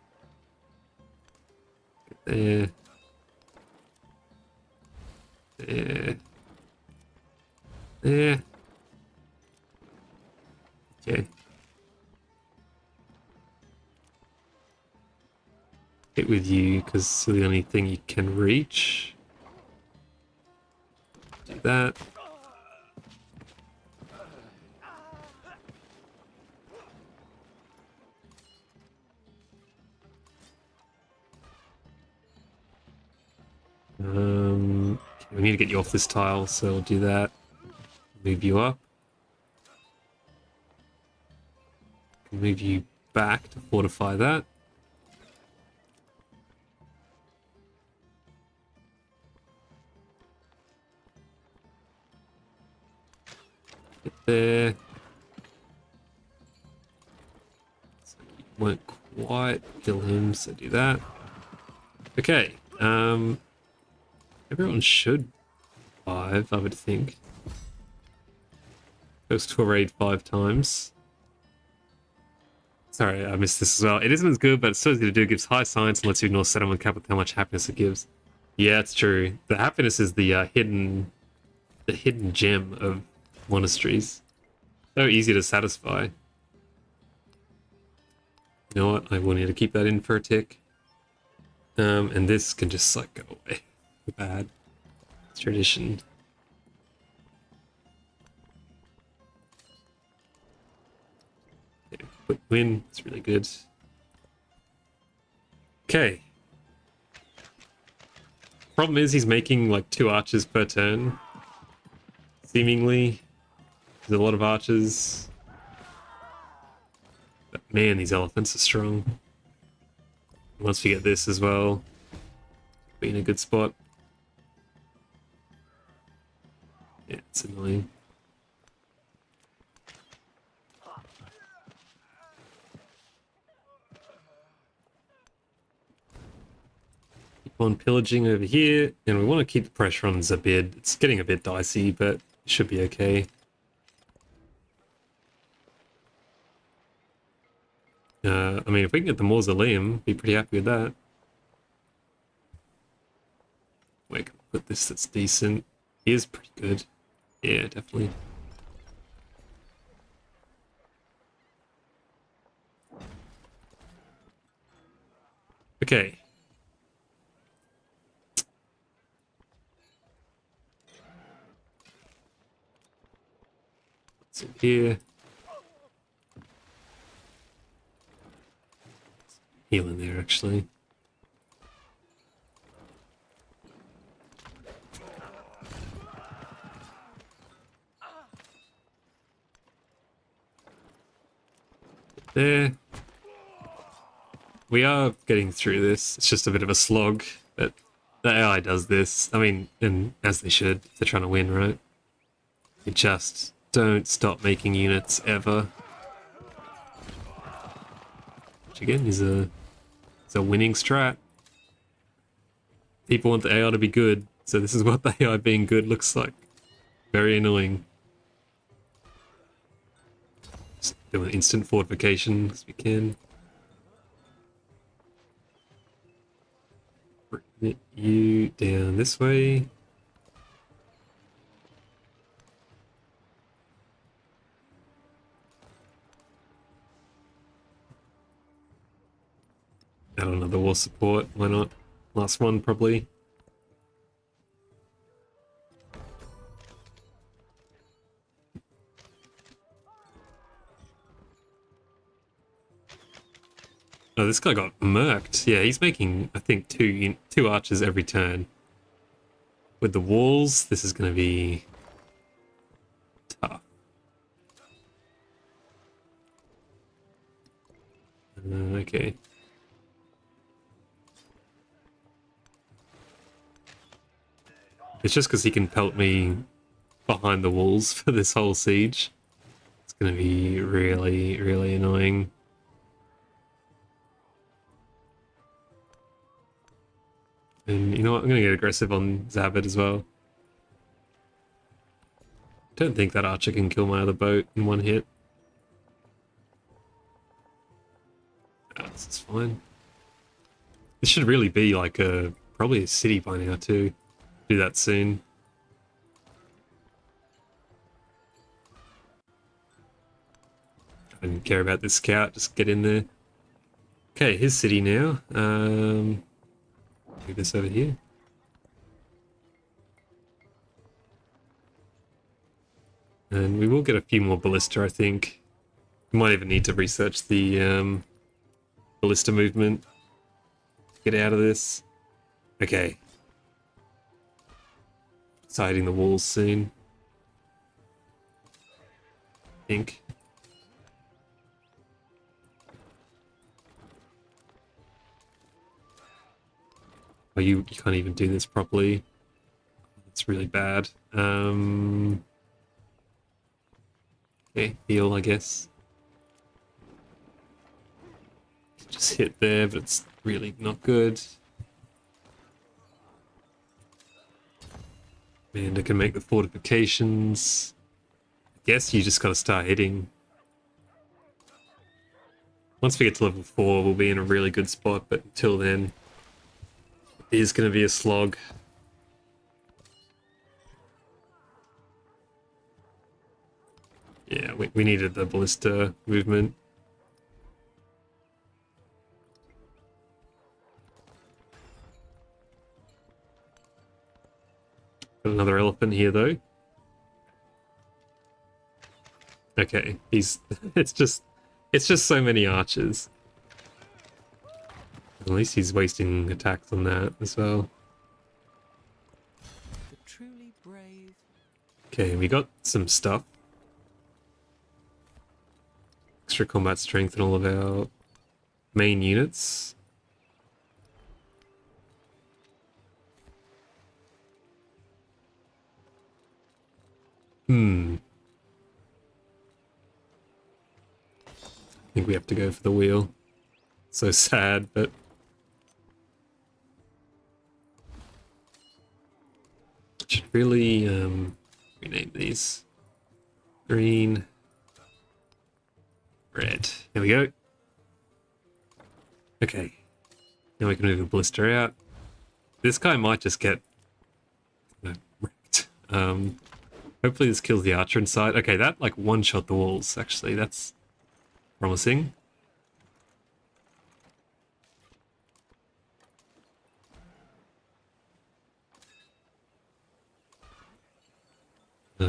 There. There. There. Okay. Hit with you because you're the only thing you can reach. Do that. Okay, we need to get you off this tile, so I'll do that. Move you up. Move you back to fortify that. Get there. So you won't quite kill him, so do that. Okay. Everyone should survive, I would think. Goes to a raid 5 times. Sorry, I missed this as well. It isn't as good, but it's so easy to do. It gives high science and lets you ignore settlement cap with how much happiness it gives. Yeah, it's true. The happiness is the hidden gem of monasteries. So easy to satisfy. You know what? I will need to keep that in for a tick. And this can just like go away. Bad. It's tradition. Quick win. It's really good. Okay. Problem is he's making like 2 archers per turn. Seemingly. There's a lot of archers. But man, these elephants are strong. Once we get this as well, be in a good spot. Yeah, it's annoying. Keep on pillaging over here, and we want to keep the pressure on Zabid. It's getting a bit dicey, but it should be okay. I mean, if we can get the mausoleum, be pretty happy with that. Wait, can I put this that's decent? He is pretty good. Yeah, definitely. Okay. What's in here? Heal in there, actually. There. We are getting through this. It's just a bit of a slog, but the AI does this. I mean, and as they should, if they're trying to win, right? You just don't stop making units ever. Which again is a winning strat. People want the AI to be good, so this is what the AI being good looks like. Very annoying. Just do an instant fortification as we can. Bring you down this way. Add another war support, why not? Last one, probably. Oh, this guy got murked. Yeah, he's making, I think, two archers every turn. With the walls, this is going to be tough. Okay. It's just because he can pelt me behind the walls for this whole siege. It's going to be really, really annoying. And you know what? I'm going to get aggressive on Zabad as well. Don't think that archer can kill my other boat in one hit. Oh, this is fine. This should really be like probably a city by now too. Do that soon. I didn't care about this scout, just get in there. Okay, his city now. Do this over here. And we will get a few more ballista, I think. We might even need to research the ballista movement. Get out of this. Okay. Siding the walls soon. I think. Oh, you can't even do this properly. It's really bad. Okay, heal, I guess. Just hit there, but it's really not good. And I can make the fortifications. I guess you just gotta start hitting. Once we get to level 4, we'll be in a really good spot, but until then, it is gonna be a slog. Yeah, we needed the ballista movement. Got another elephant here though. Okay, he's it's just so many archers. At least he's wasting attacks on that as well. The truly brave. Okay, we got some stuff. Extra combat strength in all of our main units. I think we have to go for the wheel. So sad, but should really rename these. Green, red. There we go. Okay. Now we can move the blister out. This guy might just get wrecked. Hopefully this kills the archer inside. Okay, that like one-shot the walls, actually. That's promising.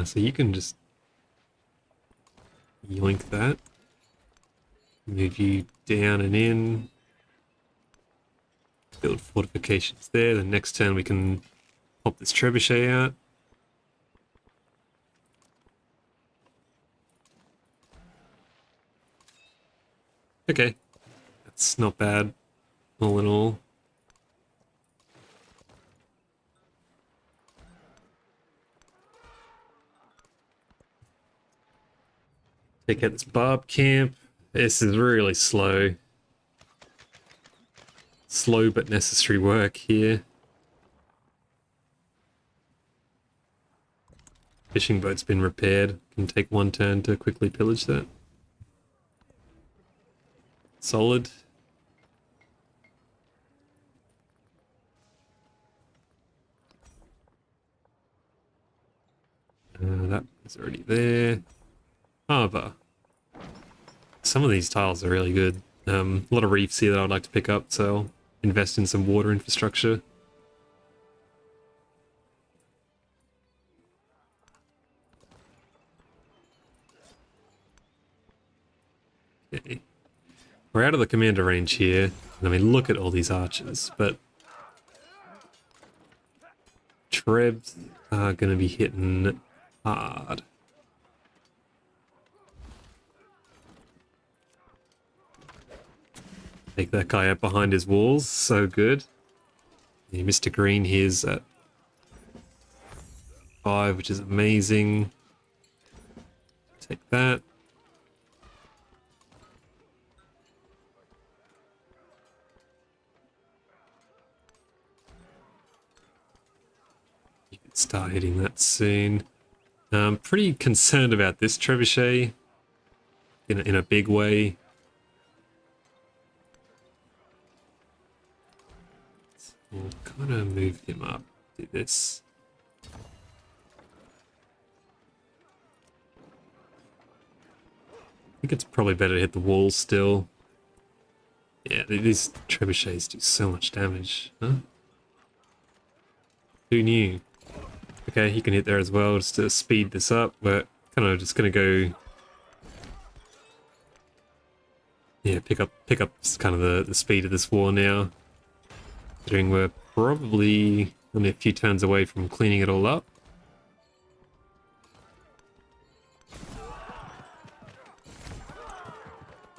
So you can just yoink that. Move you down and in. Build fortifications there. The next turn we can pop this trebuchet out. Okay. That's not bad, all in all. Take out this barb camp. This is really slow. Slow but necessary work here. Fishing boat's been repaired. Can take one turn to quickly pillage that. Solid. That is already there. Harbour. Some of these tiles are really good. A lot of reefs here that I'd like to pick up, so I'll invest in some water infrastructure. Okay. we're out of the commander range here. I mean, look at all these archers, but Trebs are going to be hitting hard. Take that guy out behind his walls, so good. Yeah, Mr. Green here's at 5, which is amazing. Take that. You can start hitting that soon. I'm pretty concerned about this trebuchet in a big way. We'll kind of move him up. Do this. I think it's probably better to hit the wall still. Yeah, these trebuchets do so much damage. Huh? Who knew? Okay, he can hit there as well just to speed this up. We're kind of just going to go... Yeah, pick up kind of the speed of this war now. Considering we're probably only a few turns away from cleaning it all up.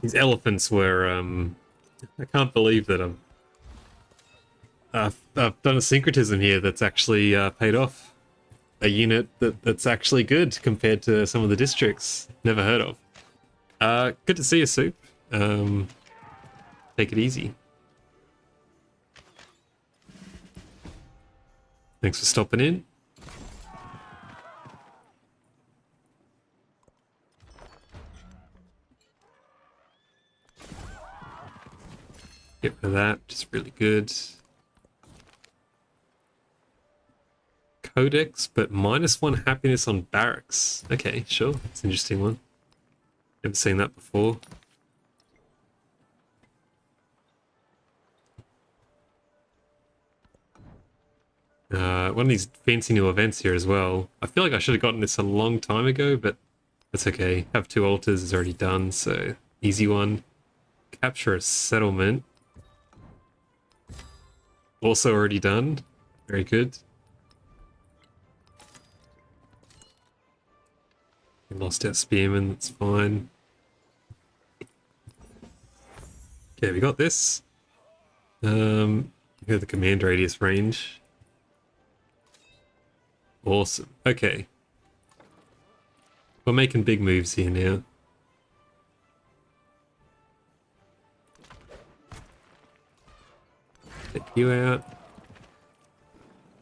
These elephants were, I can't believe that I've done a syncretism here that's actually paid off. A unit that's actually good compared to some of the districts. Never heard of. Good to see you, Soup. Take it easy. Thanks for stopping in. Get rid of that, just really good. Codex, but -1 happiness on barracks. Okay, sure, that's an interesting one. Never seen that before. One of these fancy new events here as well. I feel like I should have gotten this a long time ago, but that's okay. Have 2 altars is already done, so easy one. Capture a settlement. Also already done. Very good. We lost our spearmen, that's fine. Okay, we got this. We have the command radius range. Awesome. Okay. We're making big moves here now. Take you out.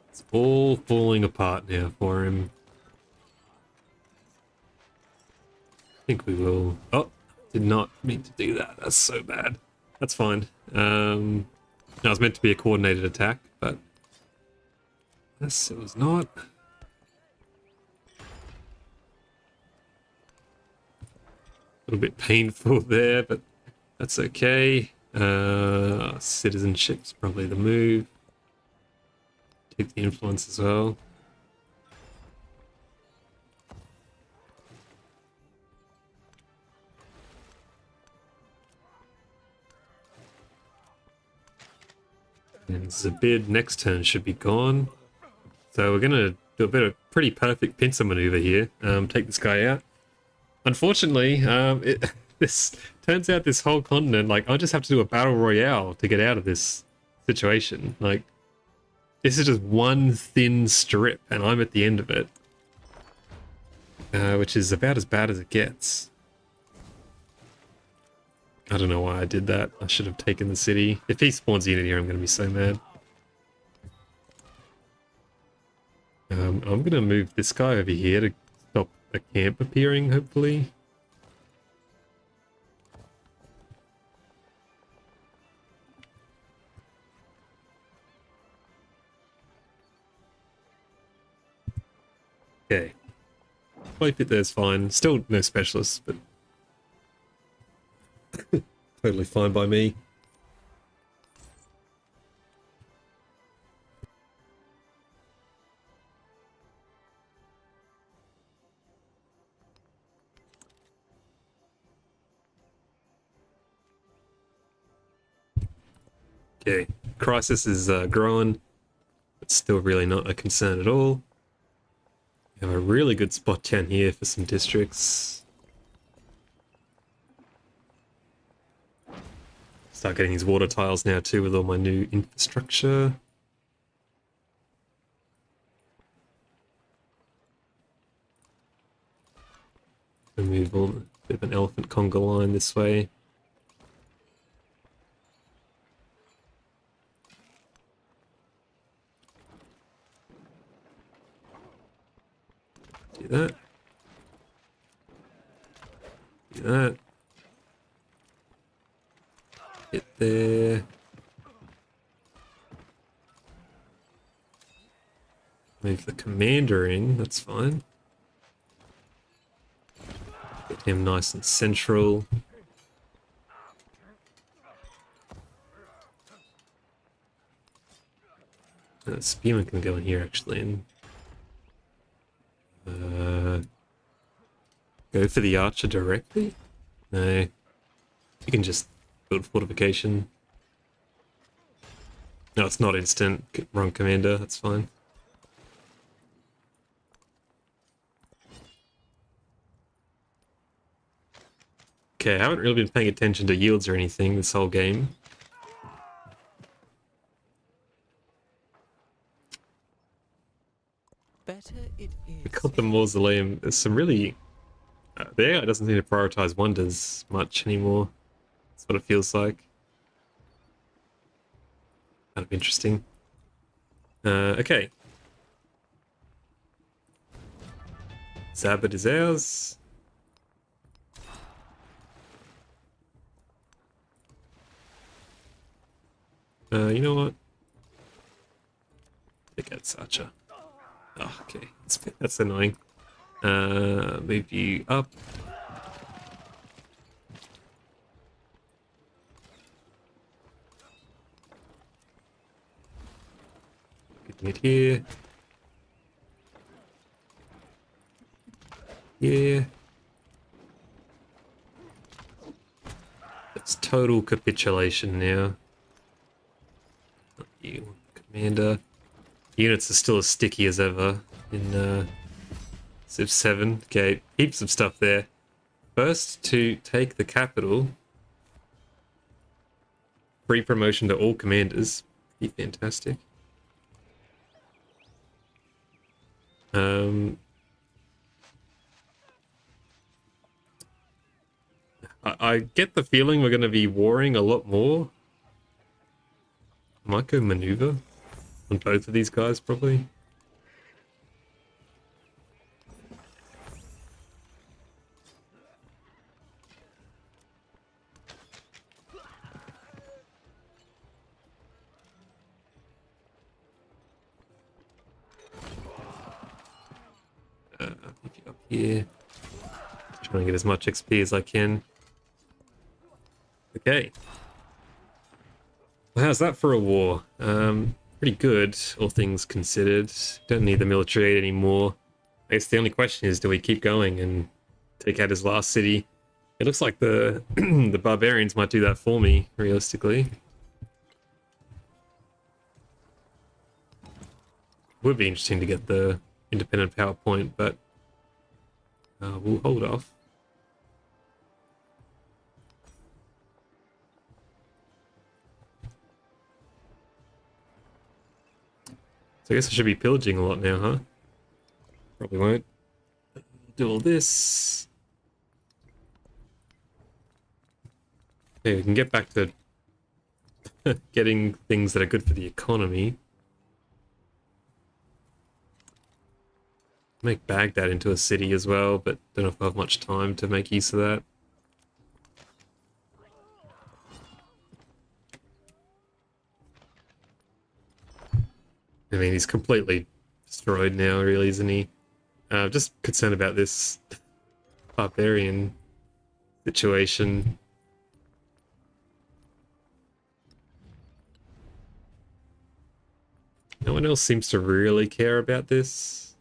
It's all falling apart now for him. I think we will... Oh, did not mean to do that. That's so bad. That's fine. No, it was meant to be a coordinated attack, but... Yes, it was not. A little bit painful there, but that's okay. Citizenship's probably the move. Take the influence as well. And Zabid next turn should be gone. So we're gonna do a bit of pretty perfect pincer maneuver here. Take this guy out. Unfortunately, this turns out this whole continent, like, I just have to do a battle royale to get out of this situation. Like, this is just one thin strip, and I'm at the end of it. Which is about as bad as it gets. I don't know why I did that. I should have taken the city. If he spawns unit here, I'm going to be so mad. I'm going to move this guy over here to stop a camp appearing, hopefully. Okay. Wipe it there's fine. Still no specialists, but totally fine by me. Okay, crisis is growing, but still really not a concern at all. We have a really good spot down here for some districts. Start getting these water tiles now too with all my new infrastructure. Move on a bit of an elephant conga line this way. Do that. Do that. Get there. Move the commander in, that's fine. Get him nice and central. Spearman can go in here actually and go for the archer directly? No. You can just build fortification. No, it's not instant. Wrong commander, that's fine. Okay, I haven't really been paying attention to yields or anything this whole game. Better it We is. got the mausoleum. There's some really... the AI doesn't seem to prioritize wonders much anymore. That's what it feels like. Kind of interesting. Okay. Zabad is ours. You know what? Take out Sacha. Oh, okay. That's annoying. Move you up. Getting it here. Yeah. It's total capitulation now. Not you, commander. Units are still as sticky as ever in Civ 7. Okay, heaps of stuff there. First, to take the capital. Free promotion to all commanders. Be fantastic. I get the feeling we're going to be warring a lot more. Might go maneuver on both of these guys, probably. Pick you up here. Trying to get as much XP as I can. Okay. Well, how's that for a war? Pretty good, all things considered. Don't need the military aid anymore. I guess the only question is, do we keep going and take out his last city? It looks like the the barbarians might do that for me, realistically. Would be interesting to get the independent PowerPoint, but we'll hold off. So I guess I should be pillaging a lot now, huh? Probably won't. Do all this. Okay, we can get back to getting things that are good for the economy. Make Baghdad into a city as well, but don't know if I have much time to make use of that. I mean, he's completely destroyed now, really, isn't he? Just concerned about this barbarian situation. No one else seems to really care about this.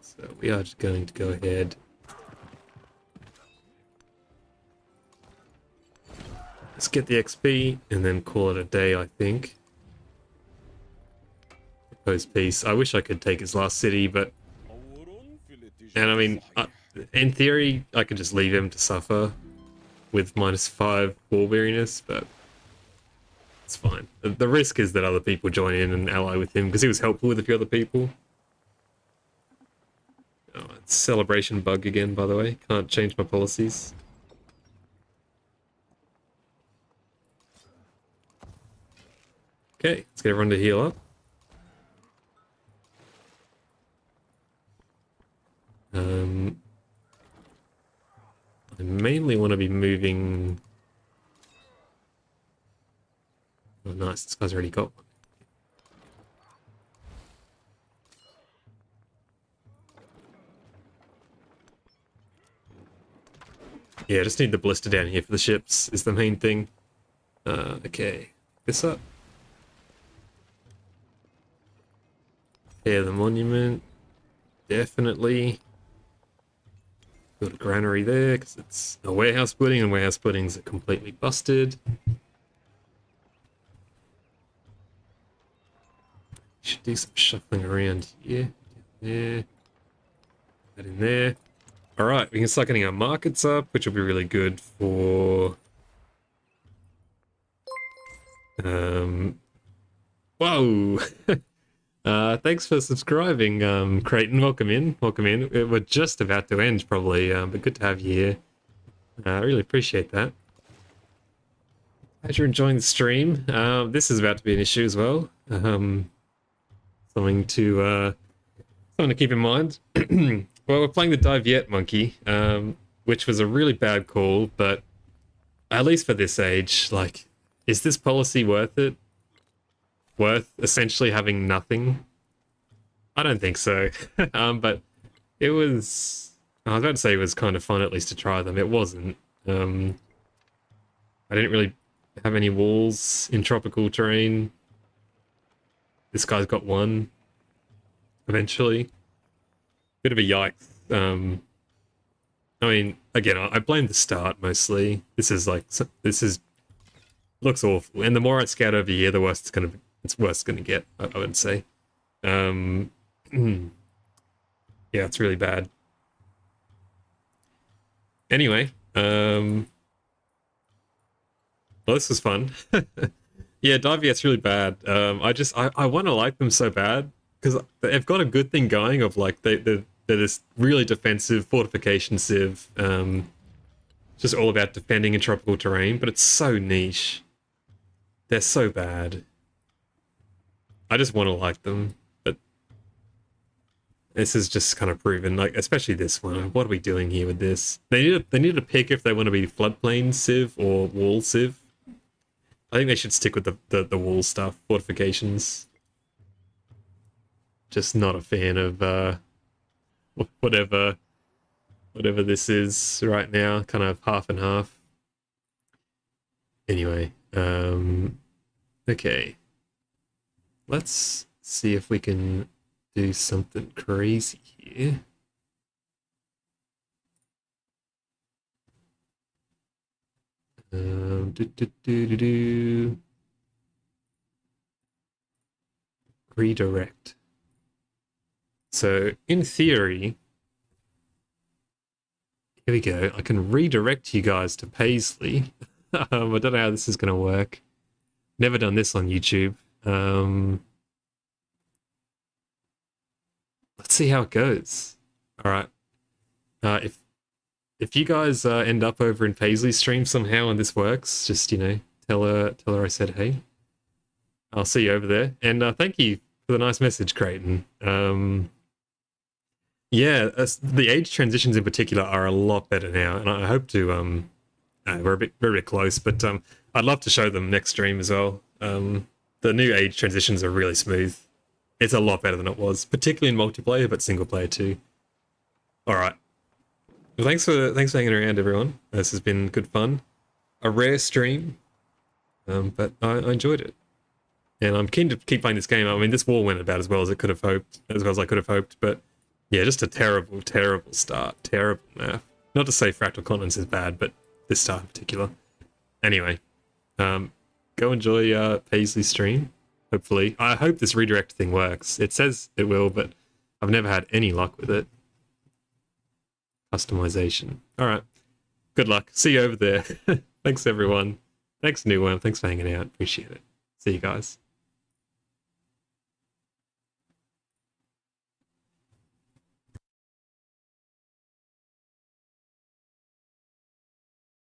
So we are just going to go ahead. Let's get the XP and then call it a day, I think. Post peace. I wish I could take his last city, but... And I mean, in theory, I could just leave him to suffer with -5 war weariness, but it's fine. The risk is that other people join in and ally with him, because he was helpful with a few other people. Oh, it's celebration bug again, by the way. Can't change my policies. Okay, let's get everyone to heal up. I mainly want to be moving... Oh, nice. This guy's already got one. Yeah, just need the blister down here for the ships is the main thing. Okay. This up. Yeah, the monument. Definitely. Build a granary there, because it's a warehouse splitting, and warehouse splittings are completely busted. Should do some shuffling around here. There. That in there. Alright, we can start getting our markets up, which will be really good for... Whoa! Thanks for subscribing, Creighton. Welcome in. Welcome in. We're just about to end, probably, but good to have you here. I really appreciate that. As you're enjoying the stream, this is about to be an issue as well. Something to keep in mind. Well, we're playing the Dive Yet Monkey, which was a really bad call, but at least for this age, like, is this policy worth it? Worth essentially having nothing? I don't think so. But it was... I was about to say it was kind of fun at least to try them. It wasn't. I didn't really have any walls in tropical terrain. This guy's got one. Eventually. Bit of a yikes. I mean, again, I blame the start mostly. This is looks awful. And the more I scout over here, the worse it's gonna get, I would say. Yeah, it's really bad. Anyway, well, this was fun. Yeah, Diviet's really bad. I want to like them so bad because they've got a good thing going of like they're this really defensive fortification civ, just all about defending in tropical terrain, but it's so niche. They're so bad. I just want to like them, but this is just kind of proven, like, especially this one. What are we doing here with this? They need to pick if they want to be floodplain civ or wall civ. I think they should stick with the wall stuff, fortifications. Just not a fan of whatever this is right now, kind of half and half. Anyway, okay. Let's see if we can do something crazy here. Redirect. So, in theory, here we go. I can redirect you guys to Paisley. I don't know how this is going to work. Never done this on YouTube. Let's see how it goes. All right. If you guys end up over in Paisley's stream somehow and this works, just, you know, tell her I said hey. I'll see you over there. And thank you for the nice message, Creighton. Yeah, the age transitions in particular are a lot better now, and I hope to. We're a bit close, but I'd love to show them next stream as well. The new age transitions are really smooth. It's a lot better than it was, particularly in multiplayer, but single player too. All right. Well, thanks for hanging around, everyone. This has been good fun. A rare stream, but I enjoyed it, and I'm keen to keep playing this game. I mean, this war went about as well as I could have hoped, but yeah, just a terrible, terrible start. Terrible math. Not to say Fractal Continents is bad, but this start in particular. Anyway, Go enjoy Paisley's stream. Hopefully, I hope this redirect thing works. It says it will, but I've never had any luck with it. Customization. All right. Good luck. See you over there. Thanks, everyone. Thanks, New Worm. Thanks for hanging out. Appreciate it. See you guys.